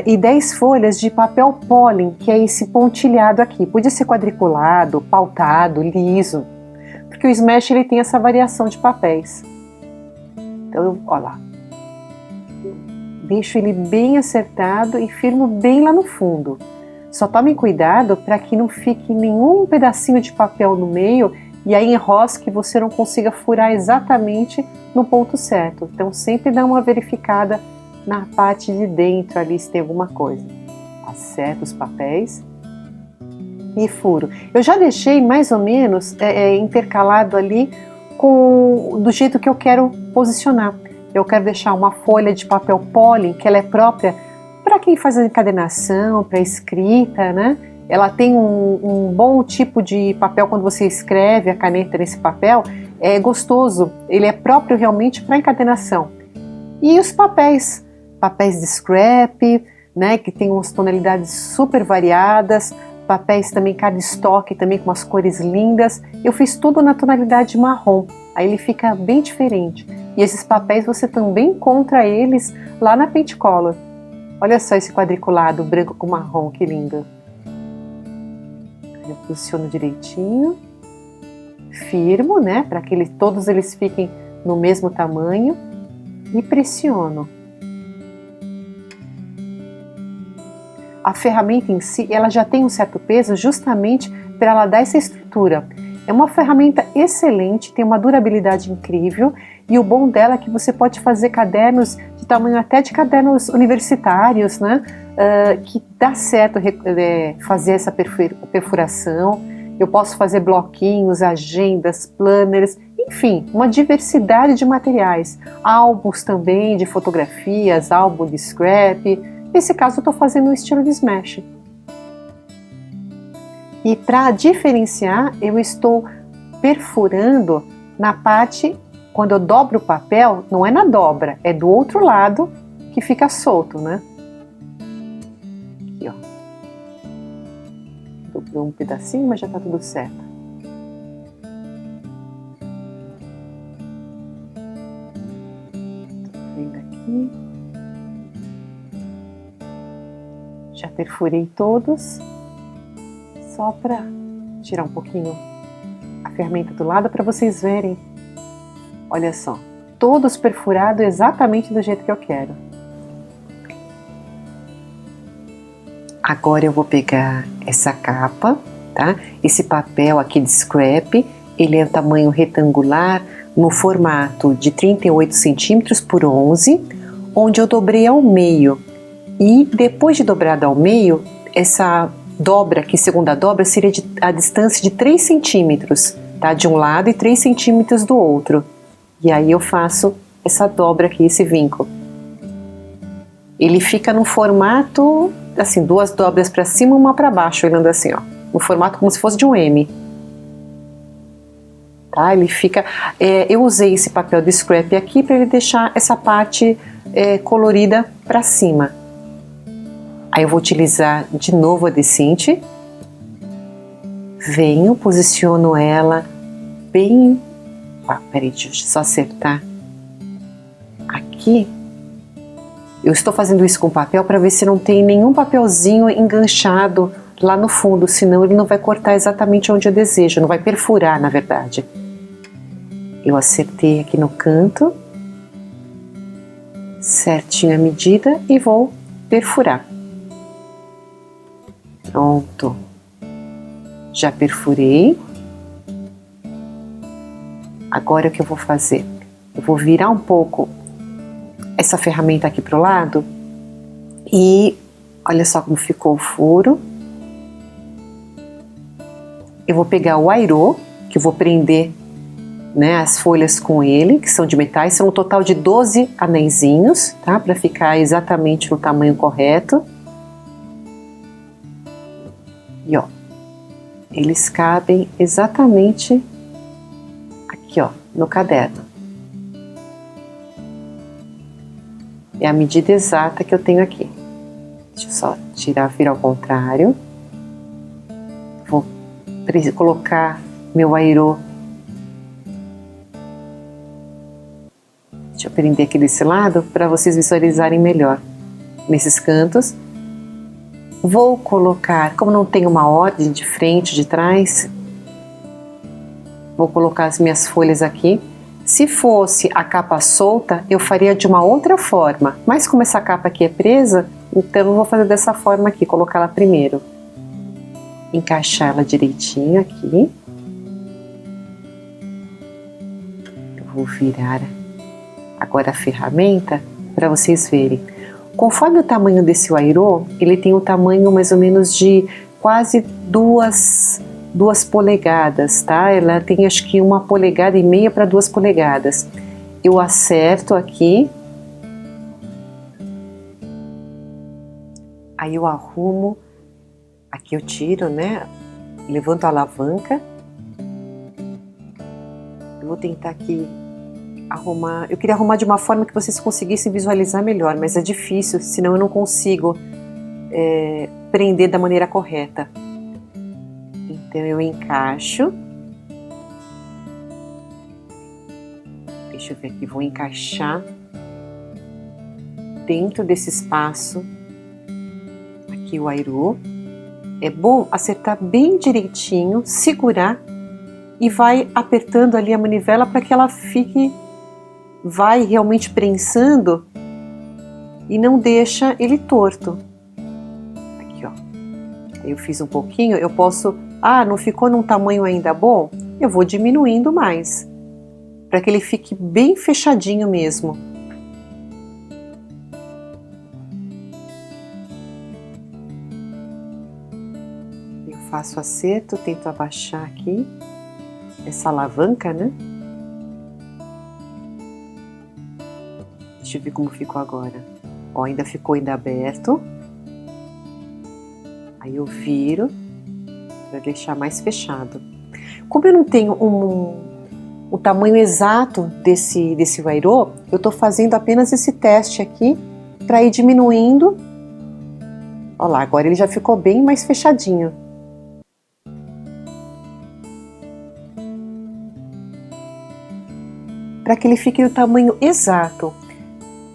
e 10 folhas de papel pólen, que é esse pontilhado aqui. Podia ser quadriculado, pautado, liso, porque o Smash ele tem essa variação de papéis. Então, olha lá. Deixo ele bem acertado e firmo bem lá no fundo. Só tomem cuidado para que não fique nenhum pedacinho de papel no meio e aí enrosque e você não consiga furar exatamente no ponto certo. Então sempre dá uma verificada na parte de dentro ali se tem alguma coisa. Acerto os papéis e furo. Eu já deixei mais ou menos intercalado ali do jeito que eu quero posicionar. Eu quero deixar uma folha de papel pólen, que ela é própria para quem faz a encadernação, para escrita, né? Ela tem um bom tipo de papel quando você escreve a caneta nesse papel, é gostoso, ele é próprio realmente para encadernação. E os papéis de scrap, né, que tem umas tonalidades super variadas, papéis também cardstock, também com umas cores lindas. Eu fiz tudo na tonalidade marrom, aí ele fica bem diferente. E esses papéis você também encontra eles lá na Paintcolor. Olha só esse quadriculado branco com marrom, que lindo. Eu posiciono direitinho, firmo, né, para que todos eles fiquem no mesmo tamanho e pressiono. A ferramenta em si, ela já tem um certo peso justamente para ela dar essa estrutura. É uma ferramenta excelente, tem uma durabilidade incrível e o bom dela é que você pode fazer cadernos de tamanho até de cadernos universitários, né? Que dá certo fazer essa perfuração. Eu posso fazer bloquinhos, agendas, planners, enfim, uma diversidade de materiais. Álbuns também de fotografias, álbum de scrap. Nesse caso eu estou fazendo no estilo de smash. E para diferenciar, eu estou perfurando na parte, quando eu dobro o papel, não é na dobra, é do outro lado que fica solto, né? Aqui, ó. Dobrou um pedacinho, mas já está tudo certo. Tô vendo aqui. Já perfurei todos. Só para tirar um pouquinho a ferramenta do lado para vocês verem. Olha só, todos perfurados exatamente do jeito que eu quero. Agora eu vou pegar essa capa, tá? Esse papel aqui de scrap, ele é tamanho retangular, no formato de 38 centímetros por 11, onde eu dobrei ao meio. E depois de dobrado ao meio, essa dobra aqui, segunda dobra, seria a distância de 3 centímetros, tá? De um lado e 3 centímetros do outro. E aí eu faço essa dobra aqui, esse vinco. Ele fica no formato, assim, 2 dobras para cima e uma para baixo, olhando assim, ó. No formato como se fosse de um M. Tá? Ele fica... eu usei esse papel de scrap aqui para ele deixar essa parte colorida para cima. Aí eu vou utilizar de novo a decinte. Venho, posiciono ela bem... peraí, deixa eu só acertar. Aqui. Eu estou fazendo isso com papel para ver se não tem nenhum papelzinho enganchado lá no fundo, senão ele não vai cortar exatamente onde eu desejo, não vai perfurar, na verdade. Eu acertei aqui no canto, certinho a medida, e vou perfurar. Pronto. Já perfurei. Agora o que eu vou fazer? Eu vou virar um pouco essa ferramenta aqui para o lado e olha só como ficou o furo. Eu vou pegar o airô, que eu vou prender, né, as folhas com ele, que são de metais, são um total de 12 anéisinhos, tá? Para ficar exatamente no tamanho correto. E ó, eles cabem exatamente aqui, ó, no caderno. É a medida exata que eu tenho aqui. Deixa eu só virar ao contrário. Vou colocar meu airô. Deixa eu prender aqui desse lado para vocês visualizarem melhor. Nesses cantos. Vou colocar, como não tem uma ordem de frente, de trás, vou colocar as minhas folhas aqui. Se fosse a capa solta, eu faria de uma outra forma, mas como essa capa aqui é presa, então eu vou fazer dessa forma aqui, colocar ela primeiro. Encaixar ela direitinho aqui. Eu vou virar agora a ferramenta para vocês verem. Conforme o tamanho desse airô, ele tem o tamanho mais ou menos de quase 2 2 polegadas, tá? Ela tem acho que 1,5 polegadas para 2 polegadas. Eu acerto aqui. Aí eu arrumo, aqui eu tiro, né? Levanto a alavanca. Eu vou tentar aqui arrumar. Eu queria arrumar de uma forma que vocês conseguissem visualizar melhor, mas é difícil, senão eu não consigo prender da maneira correta. Então eu encaixo. Deixa eu ver aqui, vou encaixar dentro desse espaço aqui o airu. É bom acertar bem direitinho, segurar e vai apertando ali a manivela para que ela vai realmente prensando e não deixa ele torto. Aqui, ó. Eu fiz um pouquinho, eu posso... não ficou num tamanho ainda bom? Eu vou diminuindo mais, para que ele fique bem fechadinho mesmo. Eu faço acerto, tento abaixar aqui essa alavanca, né? Deixa eu ver como ficou agora. Ó, ainda ficou aberto. Aí eu viro para deixar mais fechado. Como eu não tenho o tamanho exato desse wire-o, eu tô fazendo apenas esse teste aqui para ir diminuindo. Ó lá, agora ele já ficou bem mais fechadinho. Para que ele fique no tamanho exato.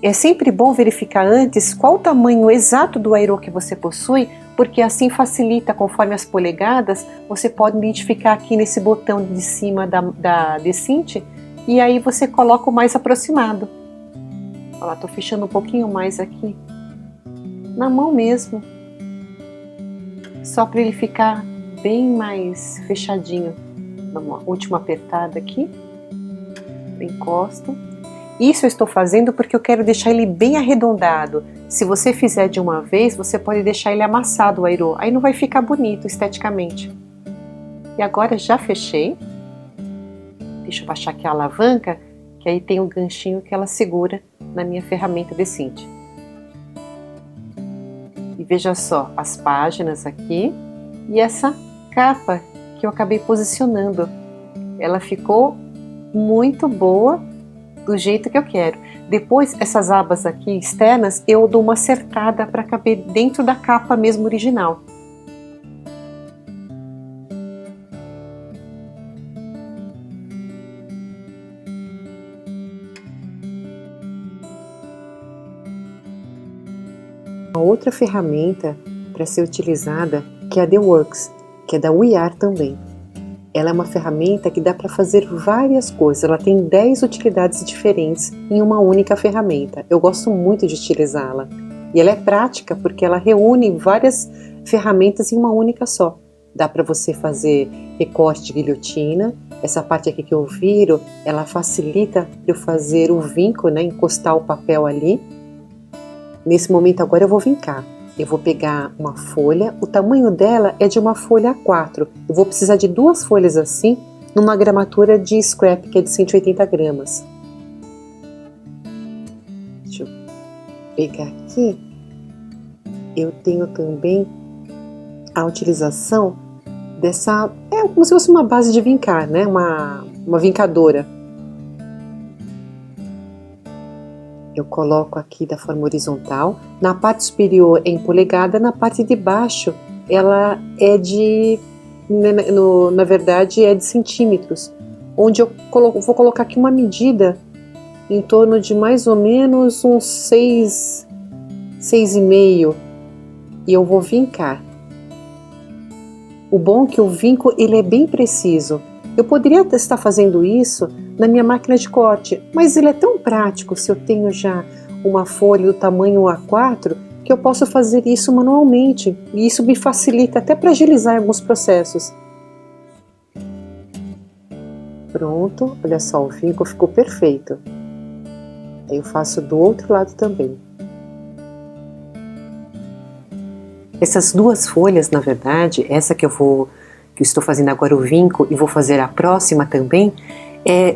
É sempre bom verificar antes qual o tamanho exato do wire-o que você possui, porque assim facilita, conforme as polegadas, você pode identificar aqui nesse botão de cima da decinte, e aí você coloca o mais aproximado. Olha lá, tô fechando um pouquinho mais aqui, na mão mesmo, só para ele ficar bem mais fechadinho. Dá uma última apertada aqui, encosto. Isso eu estou fazendo porque eu quero deixar ele bem arredondado. Se você fizer de uma vez, você pode deixar ele amassado o wire-o. Aí não vai ficar bonito esteticamente. E agora já fechei. Deixa eu baixar aqui a alavanca, que aí tem um ganchinho que ela segura na minha ferramenta decinte. E veja só, as páginas aqui e essa capa que eu acabei posicionando. Ela ficou muito boa, do jeito que eu quero. Depois, essas abas aqui externas, eu dou uma acertada para caber dentro da capa mesmo original. Uma outra ferramenta para ser utilizada, que é a The Works, que é da WeArt também. Ela é uma ferramenta que dá para fazer várias coisas, ela tem 10 utilidades diferentes em uma única ferramenta. Eu gosto muito de utilizá-la. E ela é prática porque ela reúne várias ferramentas em uma única só. Dá para você fazer recorte de guilhotina. Essa parte aqui que eu viro, ela facilita eu fazer o vinco, né, encostar o papel ali. Nesse momento agora eu vou vincar. Eu vou pegar uma folha, o tamanho dela é de uma folha A4. Eu vou precisar de 2 folhas assim, numa gramatura de scrap, que é de 180 gramas. Deixa eu pegar aqui. Eu tenho também a utilização dessa... É como se fosse uma base de vincar, né? Uma vincadora. Eu coloco aqui da forma horizontal, na parte superior é em polegada, na parte de baixo ela é na verdade é de centímetros, onde eu vou colocar aqui uma medida em torno de mais ou menos uns 6,5 e eu vou vincar. O bom é que o vinco ele é bem preciso. Eu poderia estar fazendo isso na minha máquina de corte, mas ele é tão prático se eu tenho já uma folha do tamanho A4 que eu posso fazer isso manualmente e isso me facilita até para agilizar alguns processos. Pronto, olha só, o vinco ficou perfeito. Aí eu faço do outro lado também. Essas 2 folhas, na verdade, essa que eu que eu estou fazendo agora o vinco e vou fazer a próxima também,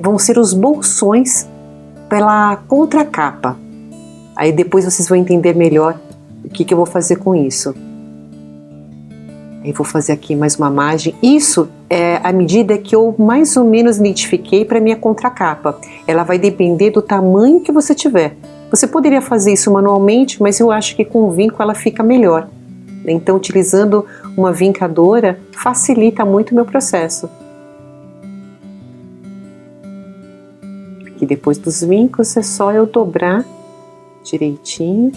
vão ser os bolsões pela contracapa. Aí depois vocês vão entender melhor o que eu vou fazer com isso. Aí vou fazer aqui mais uma margem. Isso é a medida que eu mais ou menos identifiquei para minha contracapa. Ela vai depender do tamanho que você tiver. Você poderia fazer isso manualmente, mas eu acho que com o vinco ela fica melhor. Então, utilizando uma vincadora facilita muito o meu processo. Aqui depois dos vincos é só eu dobrar direitinho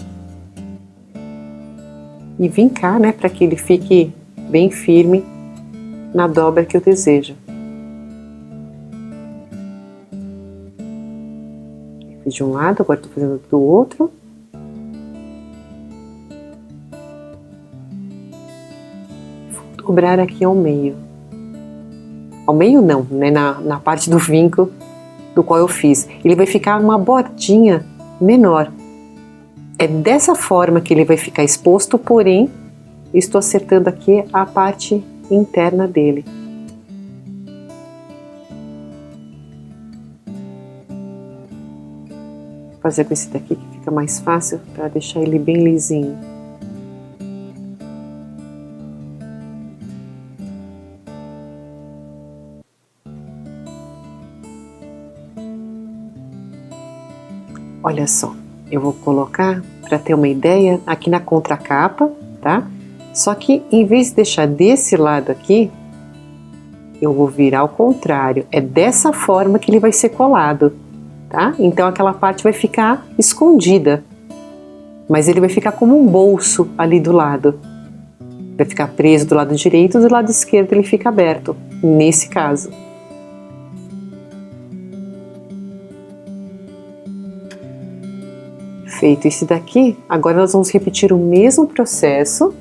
e vincar, né, para que ele fique bem firme na dobra que eu desejo. Fiz de um lado, agora estou fazendo do outro. Vou dobrar aqui ao meio. Ao meio não, né, na parte do vinco do qual eu fiz. Ele vai ficar uma bordinha menor. É dessa forma que ele vai ficar exposto, porém, estou acertando aqui a parte interna dele. Vou fazer com esse daqui que fica mais fácil para deixar ele bem lisinho. Olha só, eu vou colocar, para ter uma ideia, aqui na contracapa, tá? Só que em vez de deixar desse lado aqui, eu vou virar ao contrário. É dessa forma que ele vai ser colado, tá? Então aquela parte vai ficar escondida, mas ele vai ficar como um bolso ali do lado. Vai ficar preso do lado direito, do lado esquerdo ele fica aberto, nesse caso. Feito esse daqui, agora nós vamos repetir o mesmo processo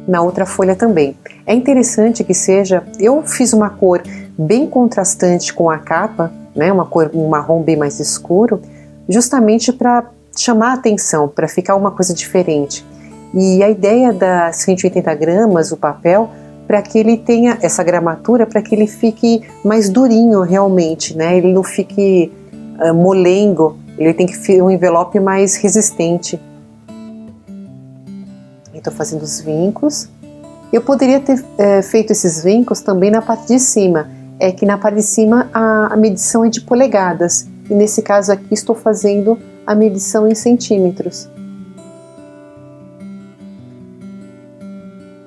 na outra folha também. É interessante que seja, eu fiz uma cor bem contrastante com a capa, né, uma cor, um marrom bem mais escuro, justamente para chamar a atenção, para ficar uma coisa diferente. E a ideia da 180 gramas, o papel, para que ele tenha essa gramatura, para que ele fique mais durinho realmente, né, ele não fique molengo. Ele tem que ser um envelope mais resistente. Estou fazendo os vincos. Eu poderia ter feito esses vincos também na parte de cima. É que na parte de cima a medição é de polegadas. E nesse caso aqui estou fazendo a medição em centímetros.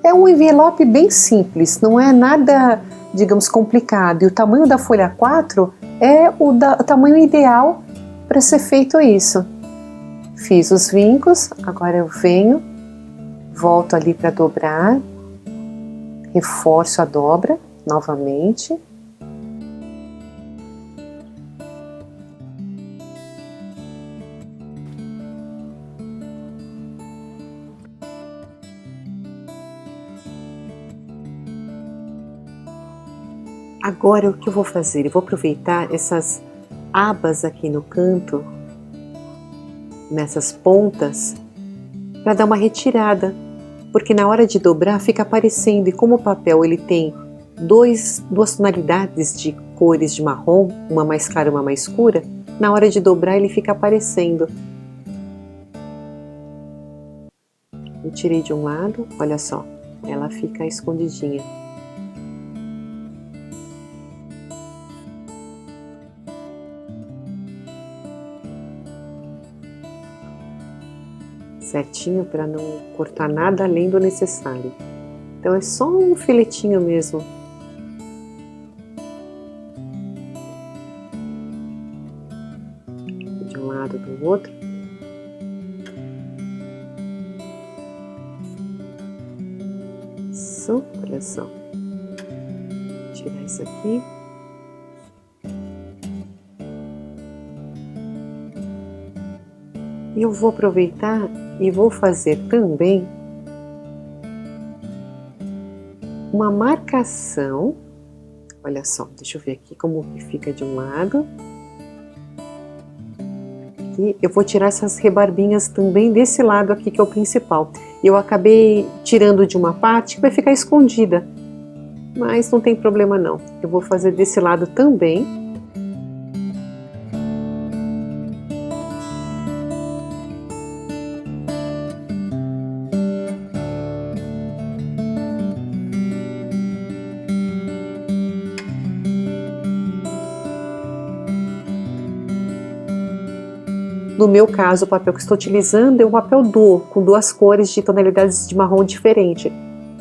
É um envelope bem simples, não é nada, digamos, complicado. E o tamanho da folha 4 é o tamanho ideal para ser feito isso. Fiz os vincos, agora eu venho, volto ali para dobrar, reforço a dobra novamente. Agora o que eu vou fazer? Eu vou aproveitar essas abas aqui no canto, nessas pontas, para dar uma retirada, porque na hora de dobrar fica aparecendo, e como o papel ele tem duas tonalidades de cores de marrom, uma mais clara e uma mais escura, na hora de dobrar ele fica aparecendo. Eu tirei de um lado, olha só, ela fica escondidinha. Certinho para não cortar nada além do necessário. Então é só um filetinho mesmo. De um lado do outro. Isso, olha só. Vou tirar isso aqui. E eu vou aproveitar e vou fazer também uma marcação. Olha só, deixa eu ver aqui como que fica de um lado. Aqui eu vou tirar essas rebarbinhas também desse lado aqui, que é o principal. Eu acabei tirando de uma parte que vai ficar escondida. mas não tem problema não. Eu vou fazer desse lado também. No meu caso, o papel que estou utilizando é um papel duo, com duas cores de tonalidades de marrom diferente.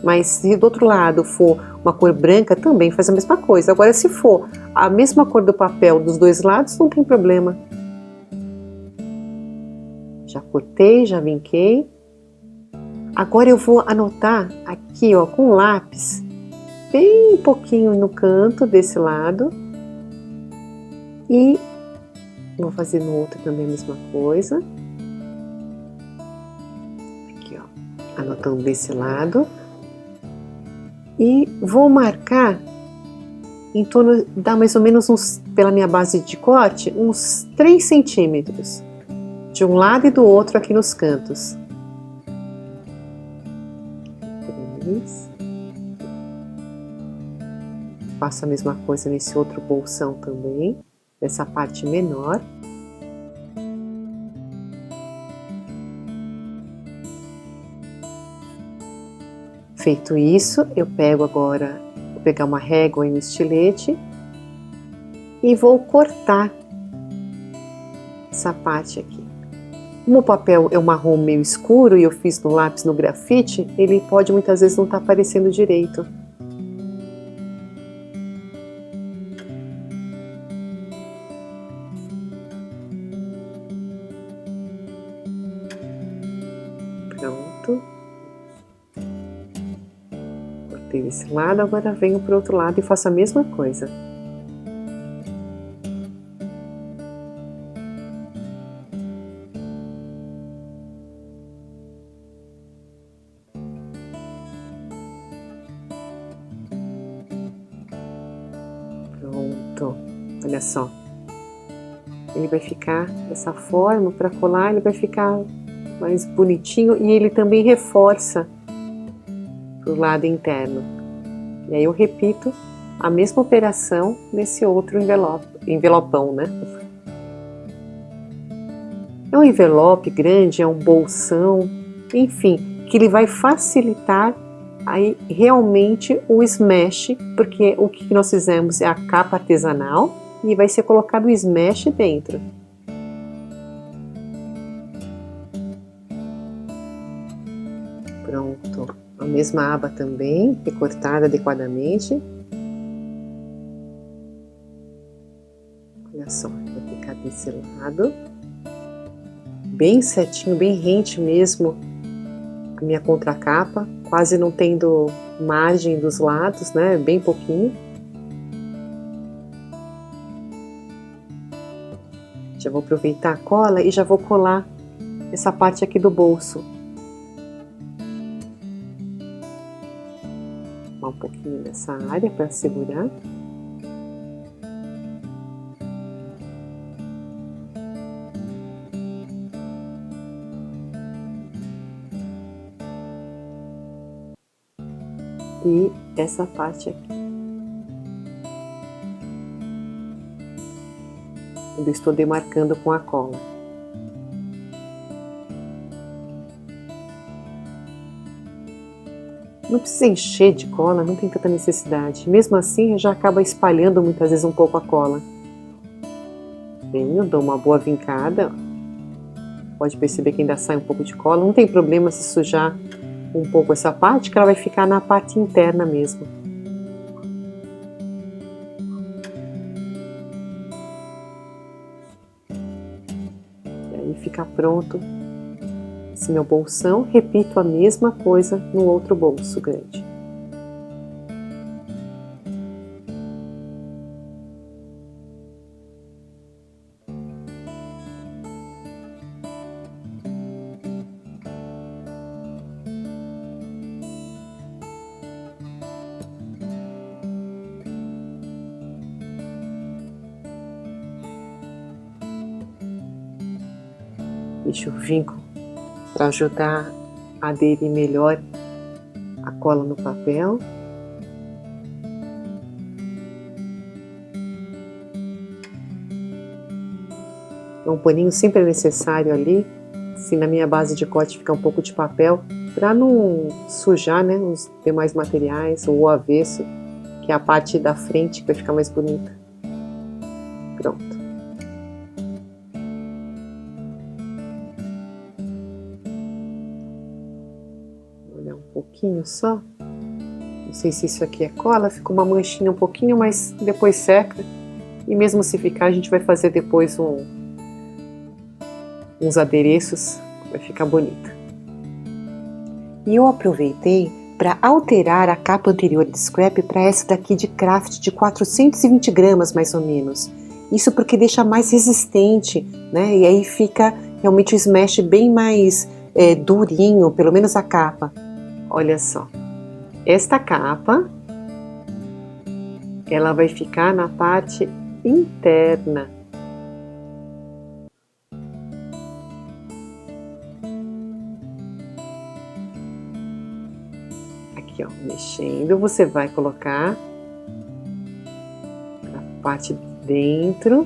Mas se do outro lado for uma cor branca, também faz a mesma coisa. Agora, se for a mesma cor do papel dos dois lados, não tem problema. Já cortei, já vinquei. Agora eu vou anotar aqui, ó, com lápis, bem pouquinho no canto desse lado. E vou fazer no outro também a mesma coisa. Aqui, ó, anotando desse lado. E vou marcar em torno, dá mais ou menos uns, pela minha base de corte, uns 3 centímetros. De um lado e do outro aqui nos cantos. 3. Faço a mesma coisa nesse outro bolsão também. Nessa parte menor. Feito isso, eu pego agora, vou pegar uma régua e um estilete e vou cortar essa parte aqui. Como o papel é um marrom meio escuro e eu fiz no lápis no grafite, ele pode muitas vezes não estar aparecendo direito. Pronto. Cortei desse lado, agora venho para o outro lado e faço a mesma coisa. Pronto. Olha só. Ele vai ficar dessa forma, para colar ele vai ficar mais bonitinho e ele também reforça para o lado interno. E aí eu repito a mesma operação nesse outro envelopão, né? É um envelope grande, é um bolsão, enfim, que ele vai facilitar aí realmente o smash, porque o que nós fizemos é a capa artesanal e vai ser colocado o smash dentro. Pronto, a mesma aba também, recortada adequadamente. Olha só, vai ficar desse lado. Bem certinho, bem rente mesmo a minha contracapa, quase não tendo margem dos lados, né? Bem pouquinho. Já vou aproveitar a cola e já vou colar essa parte aqui do bolso. Um pouquinho nessa área para segurar. E essa parte aqui. Eu estou demarcando com a cola. Não precisa encher de cola, não tem tanta necessidade. Mesmo assim, já acaba espalhando muitas vezes um pouco a cola. Venho, dou uma boa vincada. Pode perceber que ainda sai um pouco de cola. Não tem problema se sujar um pouco essa parte, que ela vai ficar na parte interna mesmo. E aí fica pronto esse meu bolsão. Repito a mesma coisa no outro bolso grande. Deixa o vinco para ajudar a aderir melhor a cola no papel. Um paninho sempre é necessário ali, se na minha base de corte ficar um pouco de papel, para não sujar, né, os demais materiais, ou o avesso, que é a parte da frente que vai ficar mais bonita. Pronto. Vou olhar um pouquinho só. Não sei se isso aqui é cola, fica uma manchinha um pouquinho, mas depois seca. E mesmo se ficar, a gente vai fazer depois uns adereços, vai ficar bonita. E eu aproveitei para alterar a capa anterior de scrap para essa daqui de craft de 420 gramas mais ou menos. Isso porque deixa mais resistente, né? E aí fica realmente o smash bem mais durinho, pelo menos a capa. Olha só, esta capa, ela vai ficar na parte interna. Aqui, ó, mexendo, você vai colocar a parte de dentro.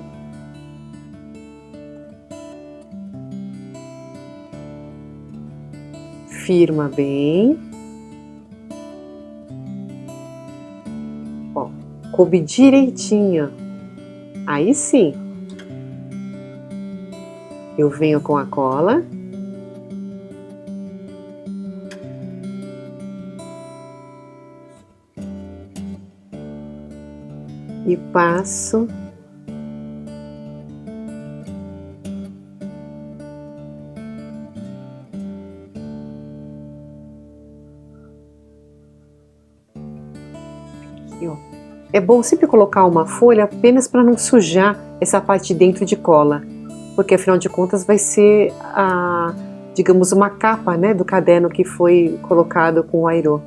Firma bem. Ó, coube direitinho. Aí sim. Eu venho com a cola. E passo aqui, ó. É bom sempre colocar uma folha apenas para não sujar essa parte de dentro de cola, porque afinal de contas vai ser digamos, uma capa, né, do caderno que foi colocado com o airô.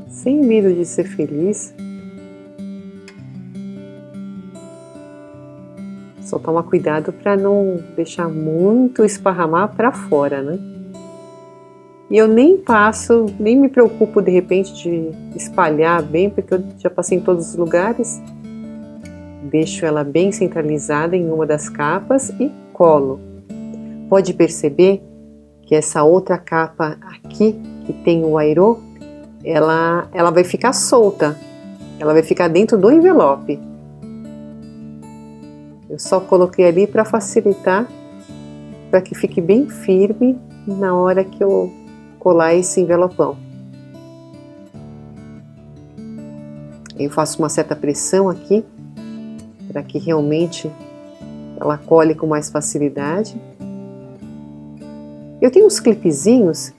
Sem medo de ser feliz. Só toma cuidado para não deixar muito esparramar para fora, né? E eu nem passo, nem me preocupo de repente de espalhar bem, porque eu já passei em todos os lugares. Deixo ela bem centralizada em uma das capas e colo. Pode perceber que essa outra capa aqui, que tem o airô, ela vai ficar solta, ela vai ficar dentro do envelope. Eu só coloquei ali para facilitar, para que fique bem firme na hora que eu colar esse envelopão. Eu faço uma certa pressão aqui, para que realmente ela cole com mais facilidade. Eu tenho uns clipezinhos.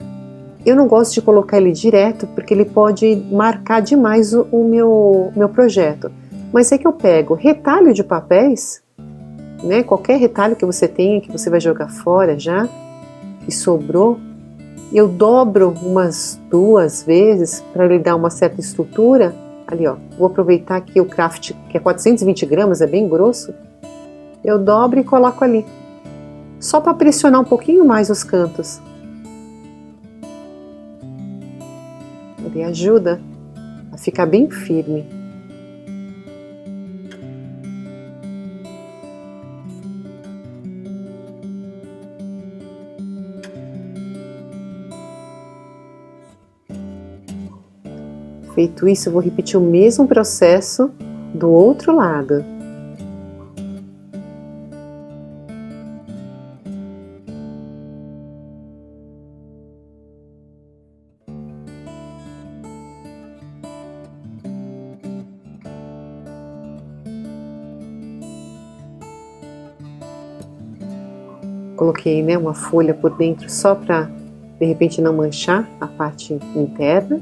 Eu não gosto de colocar ele direto, porque ele pode marcar demais o meu projeto. Mas é que eu pego retalho de papéis, né? Qualquer retalho que você tenha, que você vai jogar fora já, que sobrou, eu dobro umas 2 vezes para ele dar uma certa estrutura. Ali, ó, vou aproveitar que o craft, que é 420 gramas, é bem grosso, eu dobro e coloco ali, só para pressionar um pouquinho mais os cantos. Ele ajuda a ficar bem firme. Feito isso, eu vou repetir o mesmo processo do outro lado. Coloquei, né, uma folha por dentro só para, de repente, não manchar a parte interna.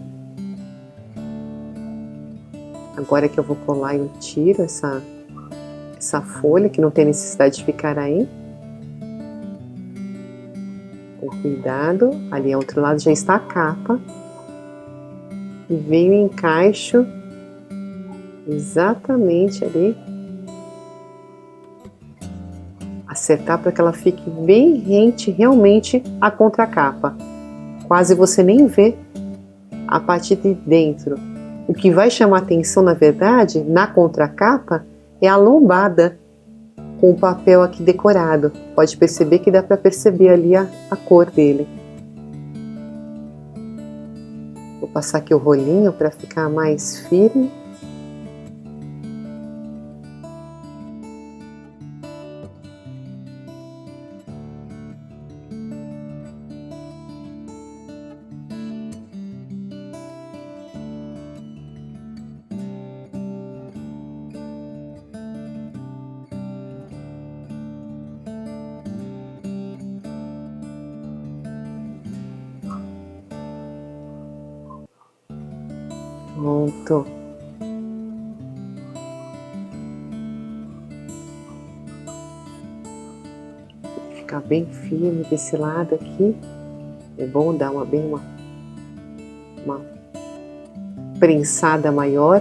Agora que eu vou colar, eu tiro essa folha, que não tem necessidade de ficar aí. Com cuidado. Ali ao outro lado já está a capa. E venho e encaixo exatamente ali. Acertar para que ela fique bem rente realmente à contracapa. quase você nem vê a parte de dentro. O que vai chamar atenção, na verdade, na contracapa, é a lombada com o papel aqui decorado. Pode perceber que dá para perceber ali a cor dele. Vou passar aqui o rolinho para ficar mais firme. Pronto. Ficar bem firme desse lado aqui. É bom dar uma prensada maior.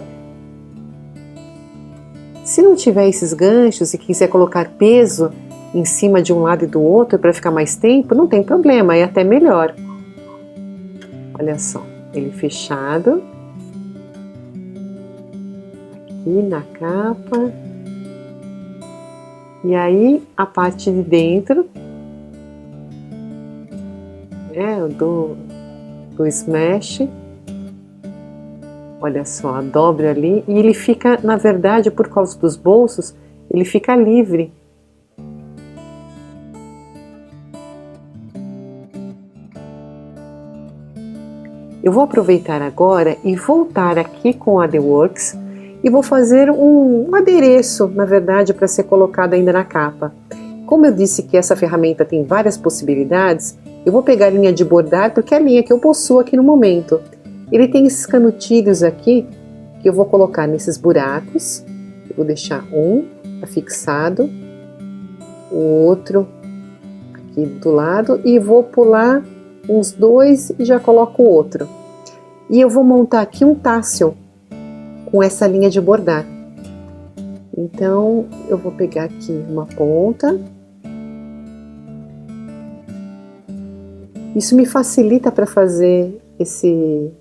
Se não tiver esses ganchos e quiser colocar peso em cima de um lado e do outro para ficar mais tempo, não tem problema, é até melhor. Olha só, ele fechado. Aqui na capa. E aí a parte de dentro, do smash. Olha só, a dobra ali e ele fica, na verdade, por causa dos bolsos, ele fica livre. Eu vou aproveitar agora e voltar aqui com a The Works e vou fazer um adereço, na verdade, para ser colocado ainda na capa. Como eu disse que essa ferramenta tem várias possibilidades, eu vou pegar a linha de bordar, porque é a linha que eu possuo aqui no momento. Ele tem esses canutilhos aqui, que eu vou colocar nesses buracos. Eu vou deixar um afixado, o outro aqui do lado, e vou pular uns dois e já coloco o outro. E eu vou montar aqui um tassel com essa linha de bordar. Então, eu vou pegar aqui uma ponta. Isso me facilita para fazer esse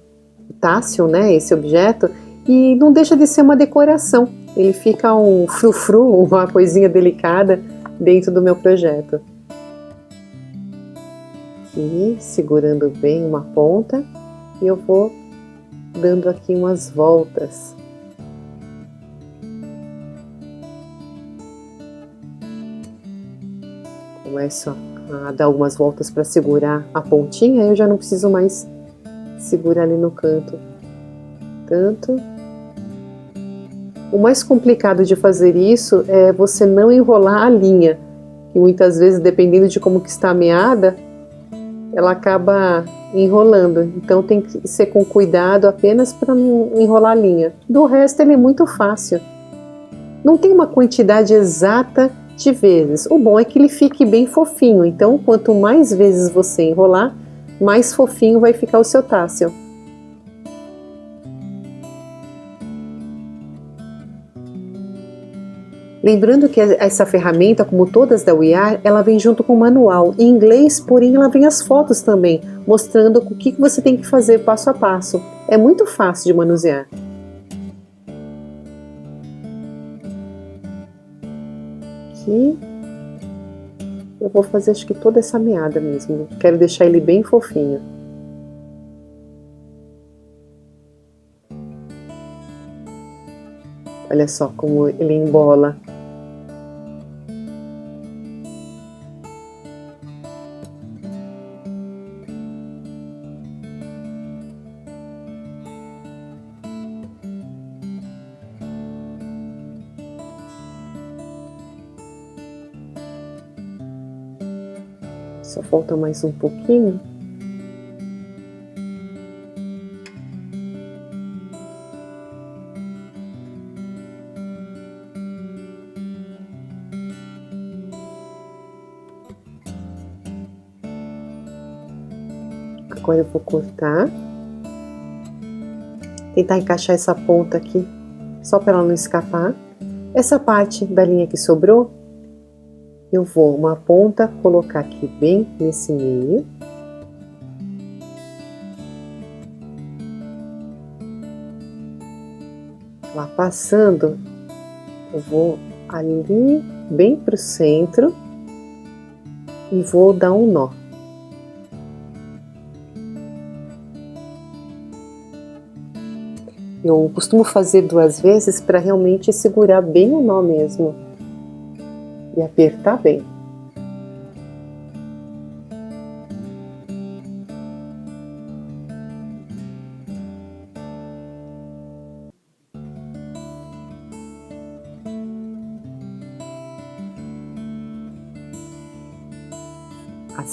tassel, né, esse objeto, e não deixa de ser uma decoração. Ele fica um frufru, uma coisinha delicada dentro do meu projeto. Aqui, segurando bem uma ponta, e eu vou dando aqui umas voltas. Começo a dar algumas voltas para segurar a pontinha, eu já não preciso mais segurar ali no canto tanto. O mais complicado de fazer isso é você não enrolar a linha, que muitas vezes, dependendo de como que está a meada, ela acaba enrolando. Então tem que ser com cuidado apenas para não enrolar a linha. Do resto ele é muito fácil. Não tem uma quantidade exata de vezes. O bom é que ele fique bem fofinho. Então quanto mais vezes você enrolar, mais fofinho vai ficar o seu tassel. Lembrando que essa ferramenta, como todas da We Are, ela vem junto com o manual em inglês, porém ela vem as fotos também, mostrando o que você tem que fazer passo a passo. É muito fácil de manusear. Aqui eu vou fazer acho que toda essa meada mesmo. Quero deixar ele bem fofinho. Olha só como ele embola. Só falta mais um pouquinho. Agora eu vou cortar. Tentar encaixar essa ponta aqui, só para ela não escapar. Essa parte da linha que sobrou, eu vou uma ponta colocar aqui bem nesse meio. Passando, eu vou ali bem para o centro e vou dar um nó. Eu costumo fazer 2 vezes para realmente segurar bem o nó mesmo e apertar bem.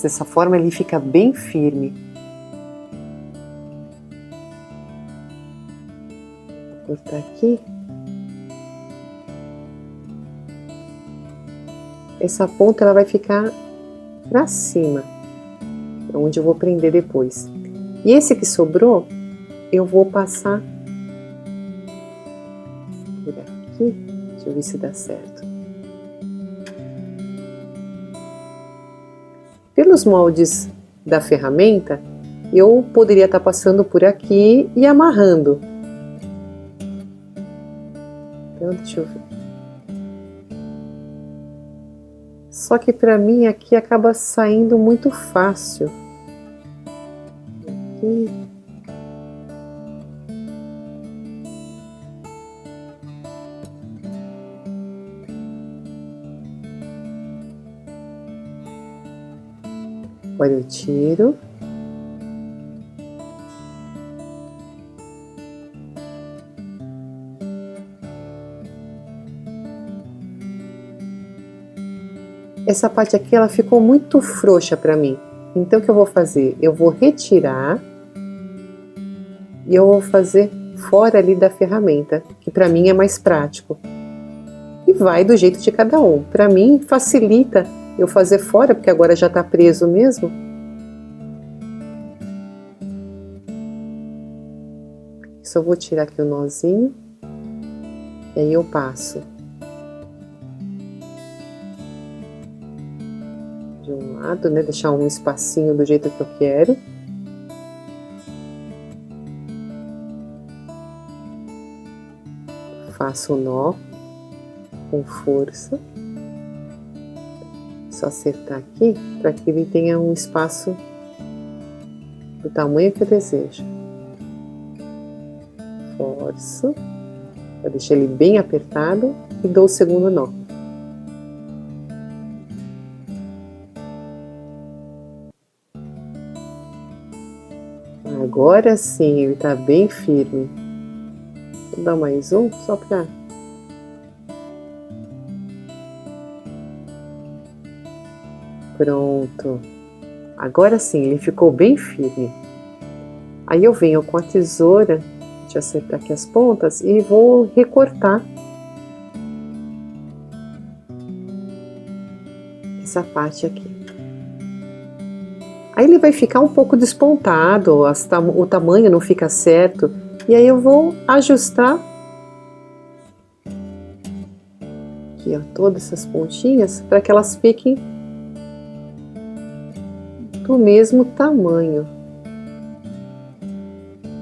Dessa forma ele fica bem firme. Vou cortar aqui. Essa ponta ela vai ficar para cima, onde eu vou prender depois. E esse que sobrou, eu vou passar por aqui. Deixa eu ver se dá certo. Pelos moldes da ferramenta, eu poderia estar passando por aqui e amarrando. Então, deixa eu ver. Só que para mim aqui acaba saindo muito fácil. Aqui. Agora eu tiro. Essa parte aqui ela ficou muito frouxa para mim. Então o que eu vou fazer? Eu vou retirar e eu vou fazer fora ali da ferramenta, que para mim é mais prático. E vai do jeito de cada um. Para mim facilita eu fazer fora, porque agora já está preso mesmo. Só vou tirar aqui o nozinho. E aí eu passo de um lado, né? Deixar um espacinho do jeito que eu quero. Faço o nó com força. Só acertar aqui para que ele tenha um espaço do tamanho que eu desejo. Forço, para deixar ele bem apertado e dou o segundo nó. Agora sim, ele está bem firme. Vou dar mais um, só para... Pronto. Agora sim, ele ficou bem firme. Aí eu venho com a tesoura, deixa eu acertar aqui as pontas, e vou recortar essa parte aqui. Aí ele vai ficar um pouco despontado, o tamanho não fica certo, e aí eu vou ajustar aqui, ó, todas essas pontinhas para que elas fiquem do mesmo tamanho.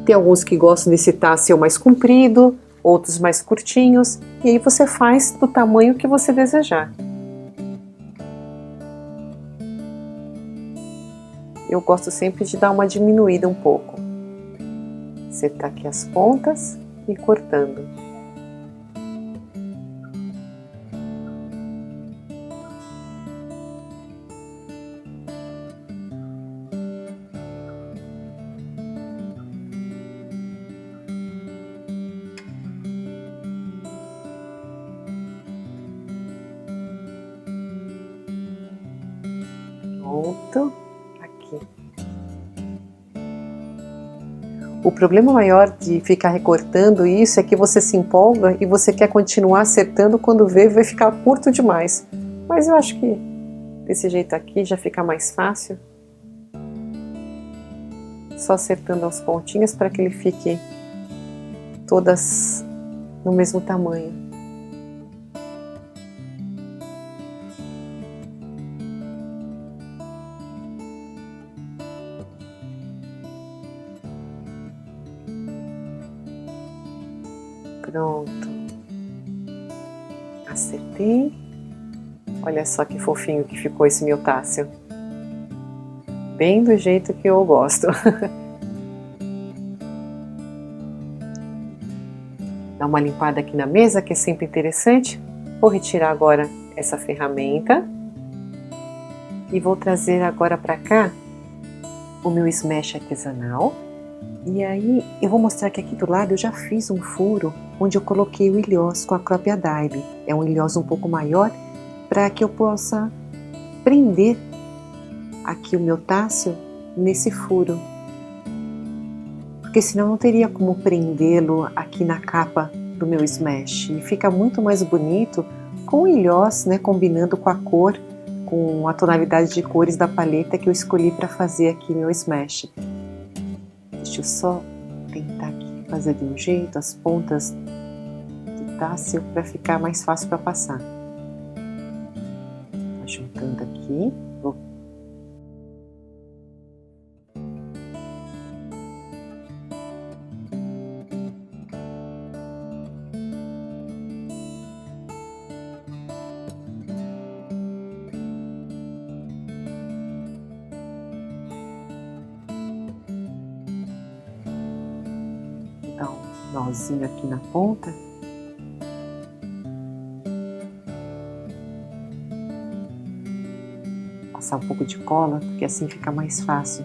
Tem alguns que gostam desse tassel mais comprido, outros mais curtinhos, e aí você faz do tamanho que você desejar. Eu gosto sempre de dar uma diminuída um pouco. Acertar aqui as pontas e cortando. Pronto, aqui. O problema maior de ficar recortando isso é que você se empolga e você quer continuar acertando, quando vê vai ficar curto demais. Mas eu acho que desse jeito aqui já fica mais fácil. Só acertando as pontinhas para que ele fique todas no mesmo tamanho. Pronto. Acertei. Olha só que fofinho que ficou esse miotáceo. Bem do jeito que eu gosto. Dá uma limpada aqui na mesa, que é sempre interessante. Vou retirar agora essa ferramenta. E vou trazer agora para cá o meu smash artesanal. E aí eu vou mostrar que aqui do lado eu já fiz um furo onde eu coloquei o ilhós com a Cropia Daily. É um ilhós um pouco maior para que eu possa prender aqui o miotáceo nesse furo. Porque senão não teria como prendê-lo aqui na capa do meu smash. E fica muito mais bonito com o ilhós, né, combinando com a cor, com a tonalidade de cores da paleta que eu escolhi para fazer aqui meu smash. Deixa eu só tentar aqui fazer de um jeito as pontas do tássel para ficar mais fácil para passar. Tá juntando aqui. Vou... dar um nozinho aqui na ponta. Passar um pouco de cola, porque assim fica mais fácil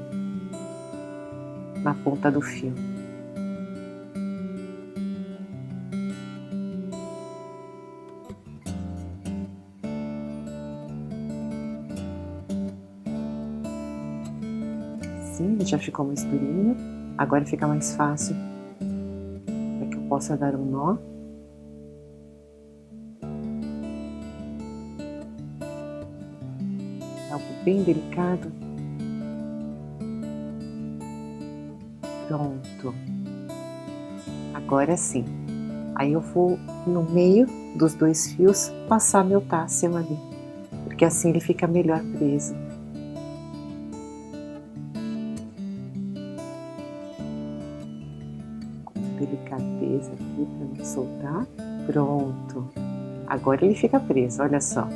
na ponta do fio. Assim, ele já ficou mais durinho. Agora fica mais fácil para que eu possa dar um nó. Algo bem delicado. Pronto. Agora sim. Aí eu vou no meio dos dois fios passar meu tássel ali, porque assim ele fica melhor preso. Com delicadeza aqui para não soltar. Pronto. Agora ele fica preso, olha só.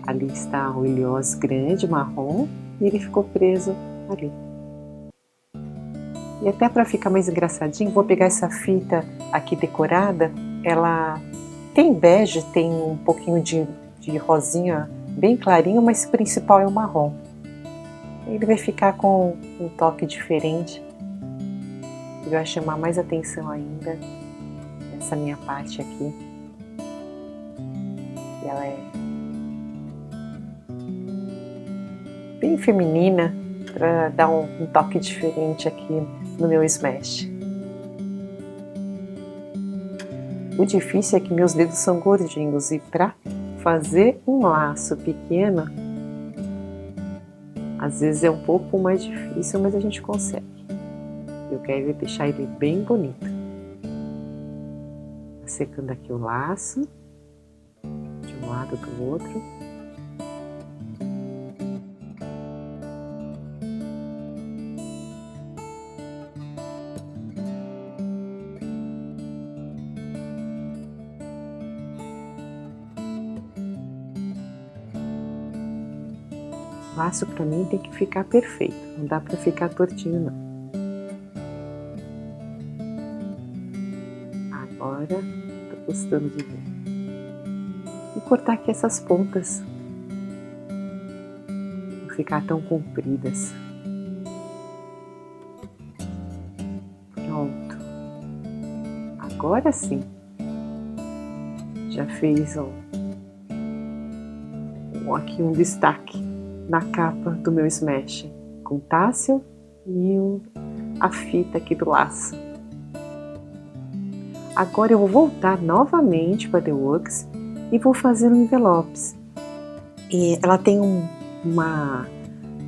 Ali está o ilhós grande, marrom, e ele ficou preso ali. E até para ficar mais engraçadinho, vou pegar essa fita aqui decorada. Ela tem bege, tem um pouquinho de rosinha bem clarinho, mas o principal é o marrom. Ele vai ficar com um toque diferente. Ele vai chamar mais atenção ainda nessa minha parte aqui. E ela é bem feminina, para dar um toque diferente aqui no meu smash. O difícil é que meus dedos são gordinhos e para fazer um laço pequeno, às vezes é um pouco mais difícil, mas a gente consegue. Eu quero deixar ele bem bonito. Secando aqui o laço, de um lado do outro. O laço para mim tem que ficar perfeito, não dá para ficar tortinho não. Agora tô gostando de ver. E cortar aqui essas pontas, não ficar tão compridas. Pronto. Agora sim. Já fez aqui um destaque na capa do meu smash, com tássel e a fita aqui do laço. Agora eu vou voltar novamente para The Works e vou fazer envelopes. E ela tem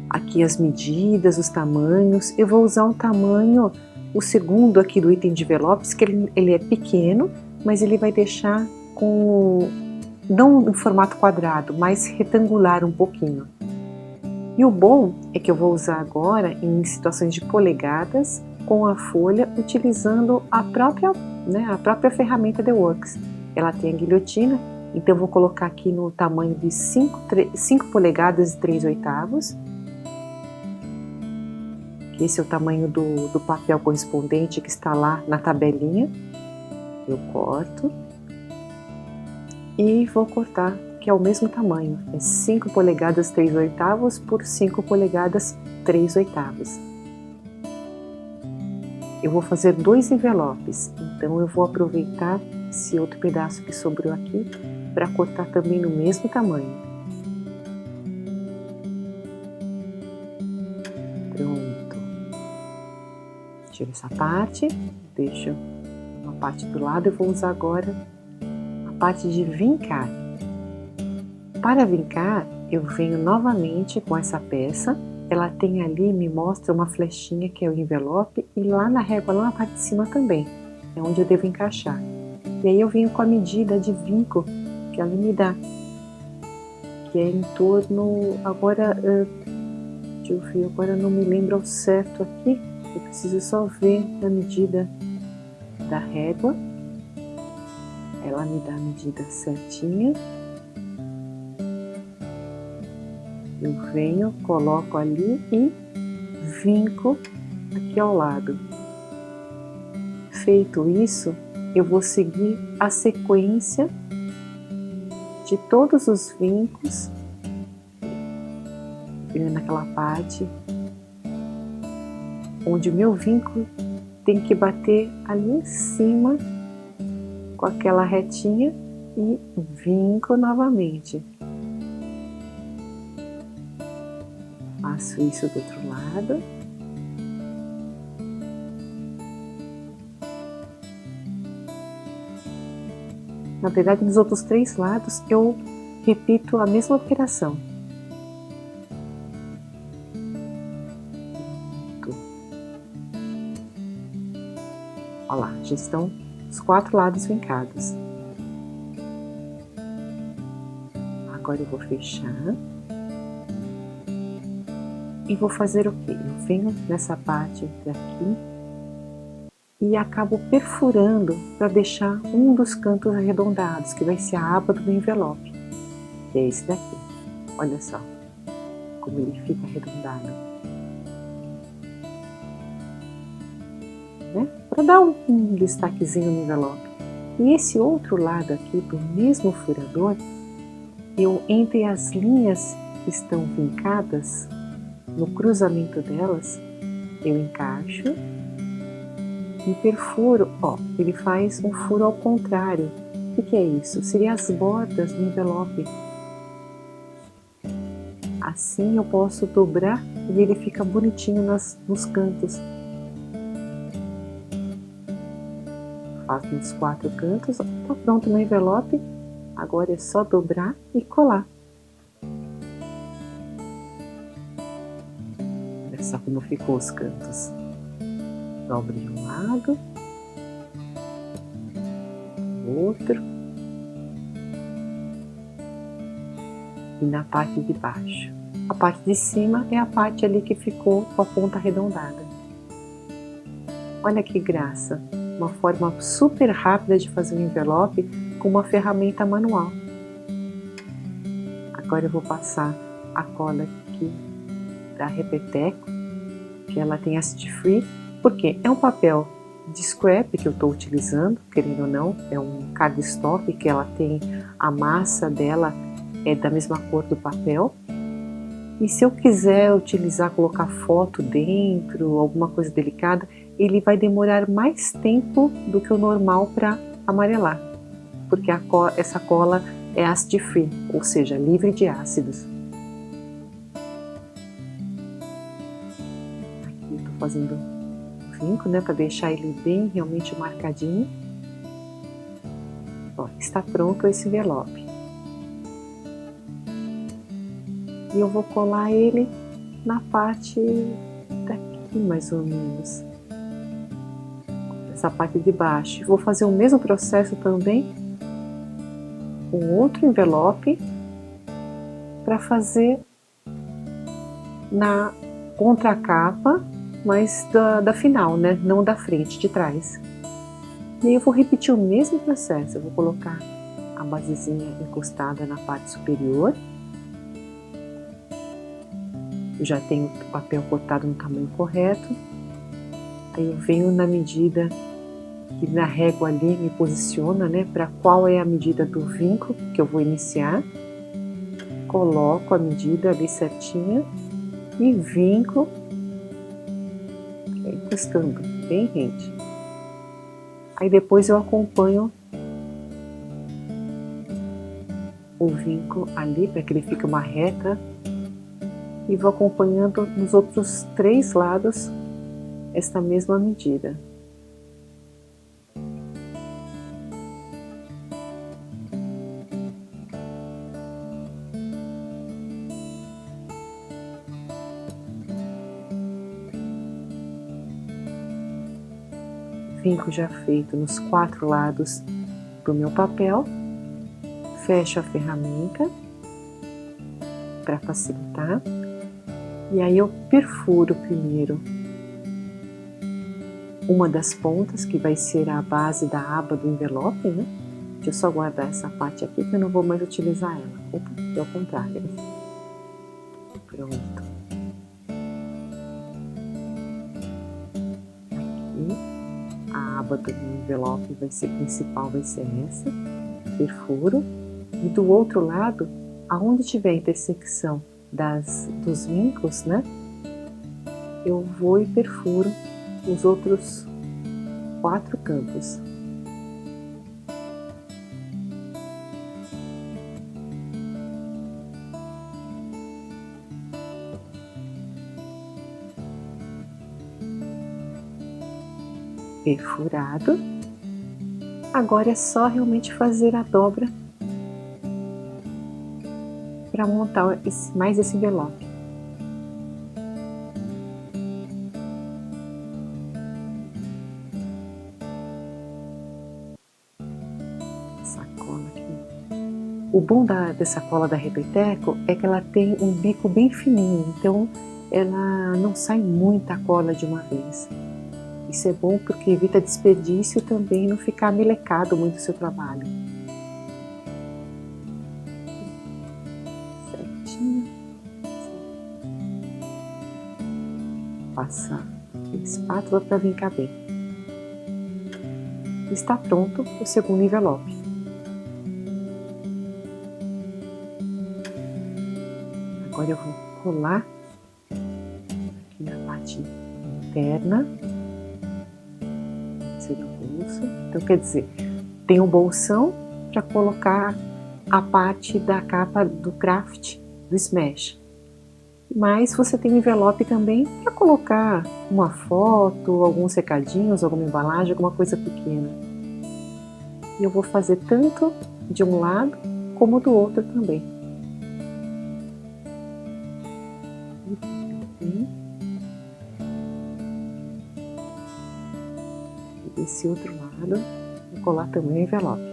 aqui as medidas, os tamanhos. Eu vou usar um tamanho, o segundo aqui do item de envelopes, que ele é pequeno, mas ele vai deixar não no formato quadrado, mas retangular um pouquinho. E o bom é que eu vou usar agora em situações de polegadas com a folha, utilizando a própria ferramenta The Works. ela tem a guilhotina, então eu vou colocar aqui no tamanho de 5 polegadas e 3/8. Que esse é o tamanho do papel correspondente que está lá na tabelinha. Eu corto e vou cortar, que é o mesmo tamanho, é 5 polegadas 3/8 por 5 polegadas 3/8. Eu vou fazer 2 envelopes, então eu vou aproveitar esse outro pedaço que sobrou aqui para cortar também no mesmo tamanho. Pronto. Tiro essa parte, deixo uma parte do lado e vou usar agora a parte de vincar. Para vincar, eu venho novamente com essa peça, ela tem ali, me mostra uma flechinha que é o envelope e lá na régua, lá na parte de cima também, é onde eu devo encaixar. E aí eu venho com a medida de vinco que ela me dá, que é em torno, agora, deixa eu ver, agora não me lembro ao certo aqui, eu preciso só ver a medida da régua, ela me dá a medida certinha. Eu venho, coloco ali e vinco aqui ao lado. Feito isso, eu vou seguir a sequência de todos os vincos, naquela parte onde o meu vinco tem que bater ali em cima com aquela retinha e vinco novamente. Faço isso do outro lado. Na verdade, nos outros 3 lados eu repito a mesma operação. Pronto. Olha lá, já estão os 4 lados vincados. Agora eu vou fechar. E vou fazer o quê? Eu venho nessa parte aqui e acabo perfurando para deixar um dos cantos arredondados, que vai ser a aba do meu envelope, que é esse daqui. Olha só como ele fica arredondado, né? Para dar um destaquezinho no envelope. E esse outro lado aqui do mesmo furador, eu entre as linhas que estão vincadas, no cruzamento delas, eu encaixo e perfuro, ó, ele faz um furo ao contrário. O que é isso? Seria as bordas do envelope. Assim eu posso dobrar e ele fica bonitinho nos cantos. Faço nos 4 cantos, tá pronto meu envelope. Agora é só dobrar e colar. Olha só como ficou os cantos. Dobro de um lado, outro, e na parte de baixo. A parte de cima é a parte ali que ficou com a ponta arredondada. Olha que graça! Uma forma super rápida de fazer um envelope com uma ferramenta manual. Agora eu vou passar a cola aqui da Repeteco, que ela tem acid free, porque é um papel de scrap que eu estou utilizando, querendo ou não, é um cardstock que ela tem, a massa dela é da mesma cor do papel. E se eu quiser utilizar, colocar foto dentro, alguma coisa delicada, ele vai demorar mais tempo do que o normal para amarelar, porque essa cola é acid free, ou seja, livre de ácidos. Aqui estou fazendo vinco, né, para deixar ele bem realmente marcadinho. Ó, está pronto esse envelope. E eu vou colar ele na parte daqui, mais ou menos. Essa parte de baixo. Vou fazer o mesmo processo também com outro envelope para fazer na contracapa, mas da final, né? Não da frente, de trás. E aí eu vou repetir o mesmo processo, eu vou colocar a basezinha encostada na parte superior. Eu já tenho o papel cortado no tamanho correto. Aí eu venho na medida que na régua ali me posiciona, né, para qual é a medida do vinco que eu vou iniciar. Coloco a medida ali certinha e vinco, encostando bem rente. Aí depois eu acompanho o vinco ali para que ele fique uma reta e vou acompanhando nos outros 3 lados esta mesma medida. Vinco já feito nos 4 lados do meu papel, fecho a ferramenta para facilitar, e aí eu perfuro primeiro uma das pontas, que vai ser a base da aba do envelope, né? Deixa eu só guardar essa parte aqui que eu não vou mais utilizar ela. Opa, é o contrário. Pronto. Aqui, a aba do envelope vai ser principal, vai ser essa. Perfuro. E do outro lado, aonde tiver a intersecção dos vincos, né? Eu vou e perfuro os outros 4 cantos. Perfurado. Agora é só realmente fazer a dobra para montar mais esse envelope. Sacola aqui. O bom dessa cola da Repeteco é que ela tem um bico bem fininho, então ela não sai muita cola de uma vez. Isso é bom porque evita desperdício e também não ficar melecado muito o seu trabalho. Certinho. Passar a espátula para vincar bem. Está pronto o segundo envelope. Agora eu vou colar aqui na parte interna. Seria o bolso. Então, quer dizer, tem um bolsão para colocar a parte da capa do craft, do Smash. Mas você tem um envelope também para colocar uma foto, alguns recadinhos, alguma embalagem, alguma coisa pequena. E eu vou fazer tanto de um lado como do outro também. E desse outro lado, vou colar também o envelope.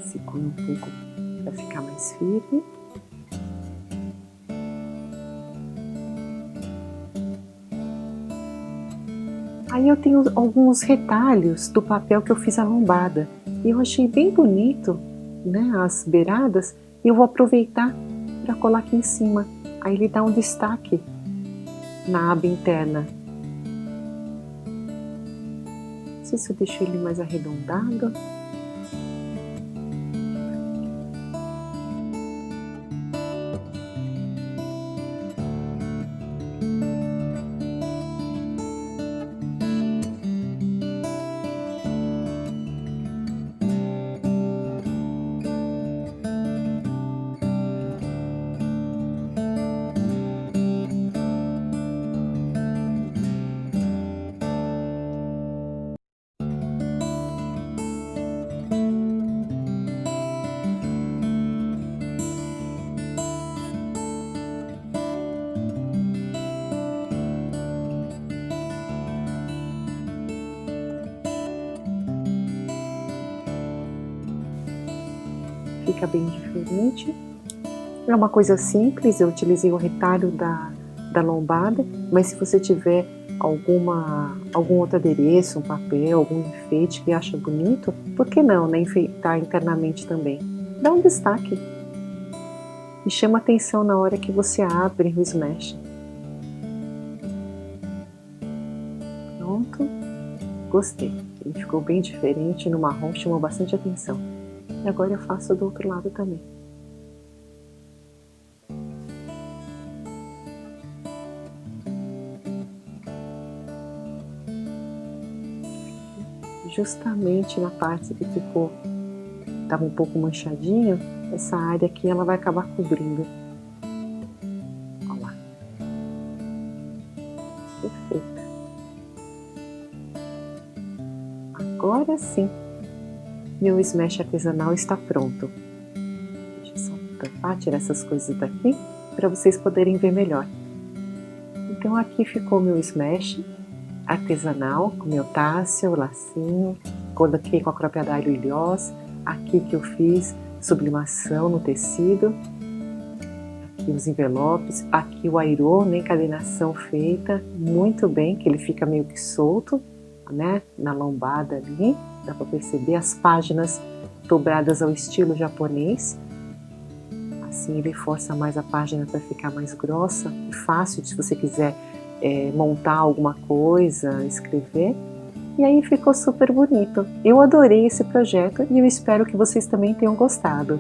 Segura um pouco para ficar mais firme. Aí eu tenho alguns retalhos do papel que eu fiz a lombada. E eu achei bem bonito, né, as beiradas, e eu vou aproveitar para colar aqui em cima. Aí ele dá um destaque na aba interna. Não sei se eu deixo ele mais arredondado. fica bem diferente. É uma coisa simples, eu utilizei o retalho da lombada, mas se você tiver algum outro adereço, um papel, algum enfeite que acha bonito, por que não, né, enfeitar internamente também? Dá um destaque e chama atenção na hora que você abre o smash. Pronto, gostei. Ele ficou bem diferente, no marrom chamou bastante atenção. E agora eu faço do outro lado também. Justamente na parte que estava um pouco manchadinho, essa área aqui ela vai acabar cobrindo. Olha lá. Perfeito. Agora sim, meu smash artesanal está pronto. Deixa eu só tampar, tirar essas coisas daqui, para vocês poderem ver melhor. Então aqui ficou meu smash artesanal, com meu tassel, lacinho, coloquei com a cropiadário ilhós, aqui que eu fiz sublimação no tecido, aqui os envelopes, aqui o airô, né, encadenação feita, muito bem, que ele fica meio que solto, né, na lombada ali, dá para perceber as páginas dobradas ao estilo japonês, assim ele força mais a página para ficar mais grossa e fácil se você quiser montar alguma coisa, escrever, e aí ficou super bonito. Eu adorei esse projeto e eu espero que vocês também tenham gostado.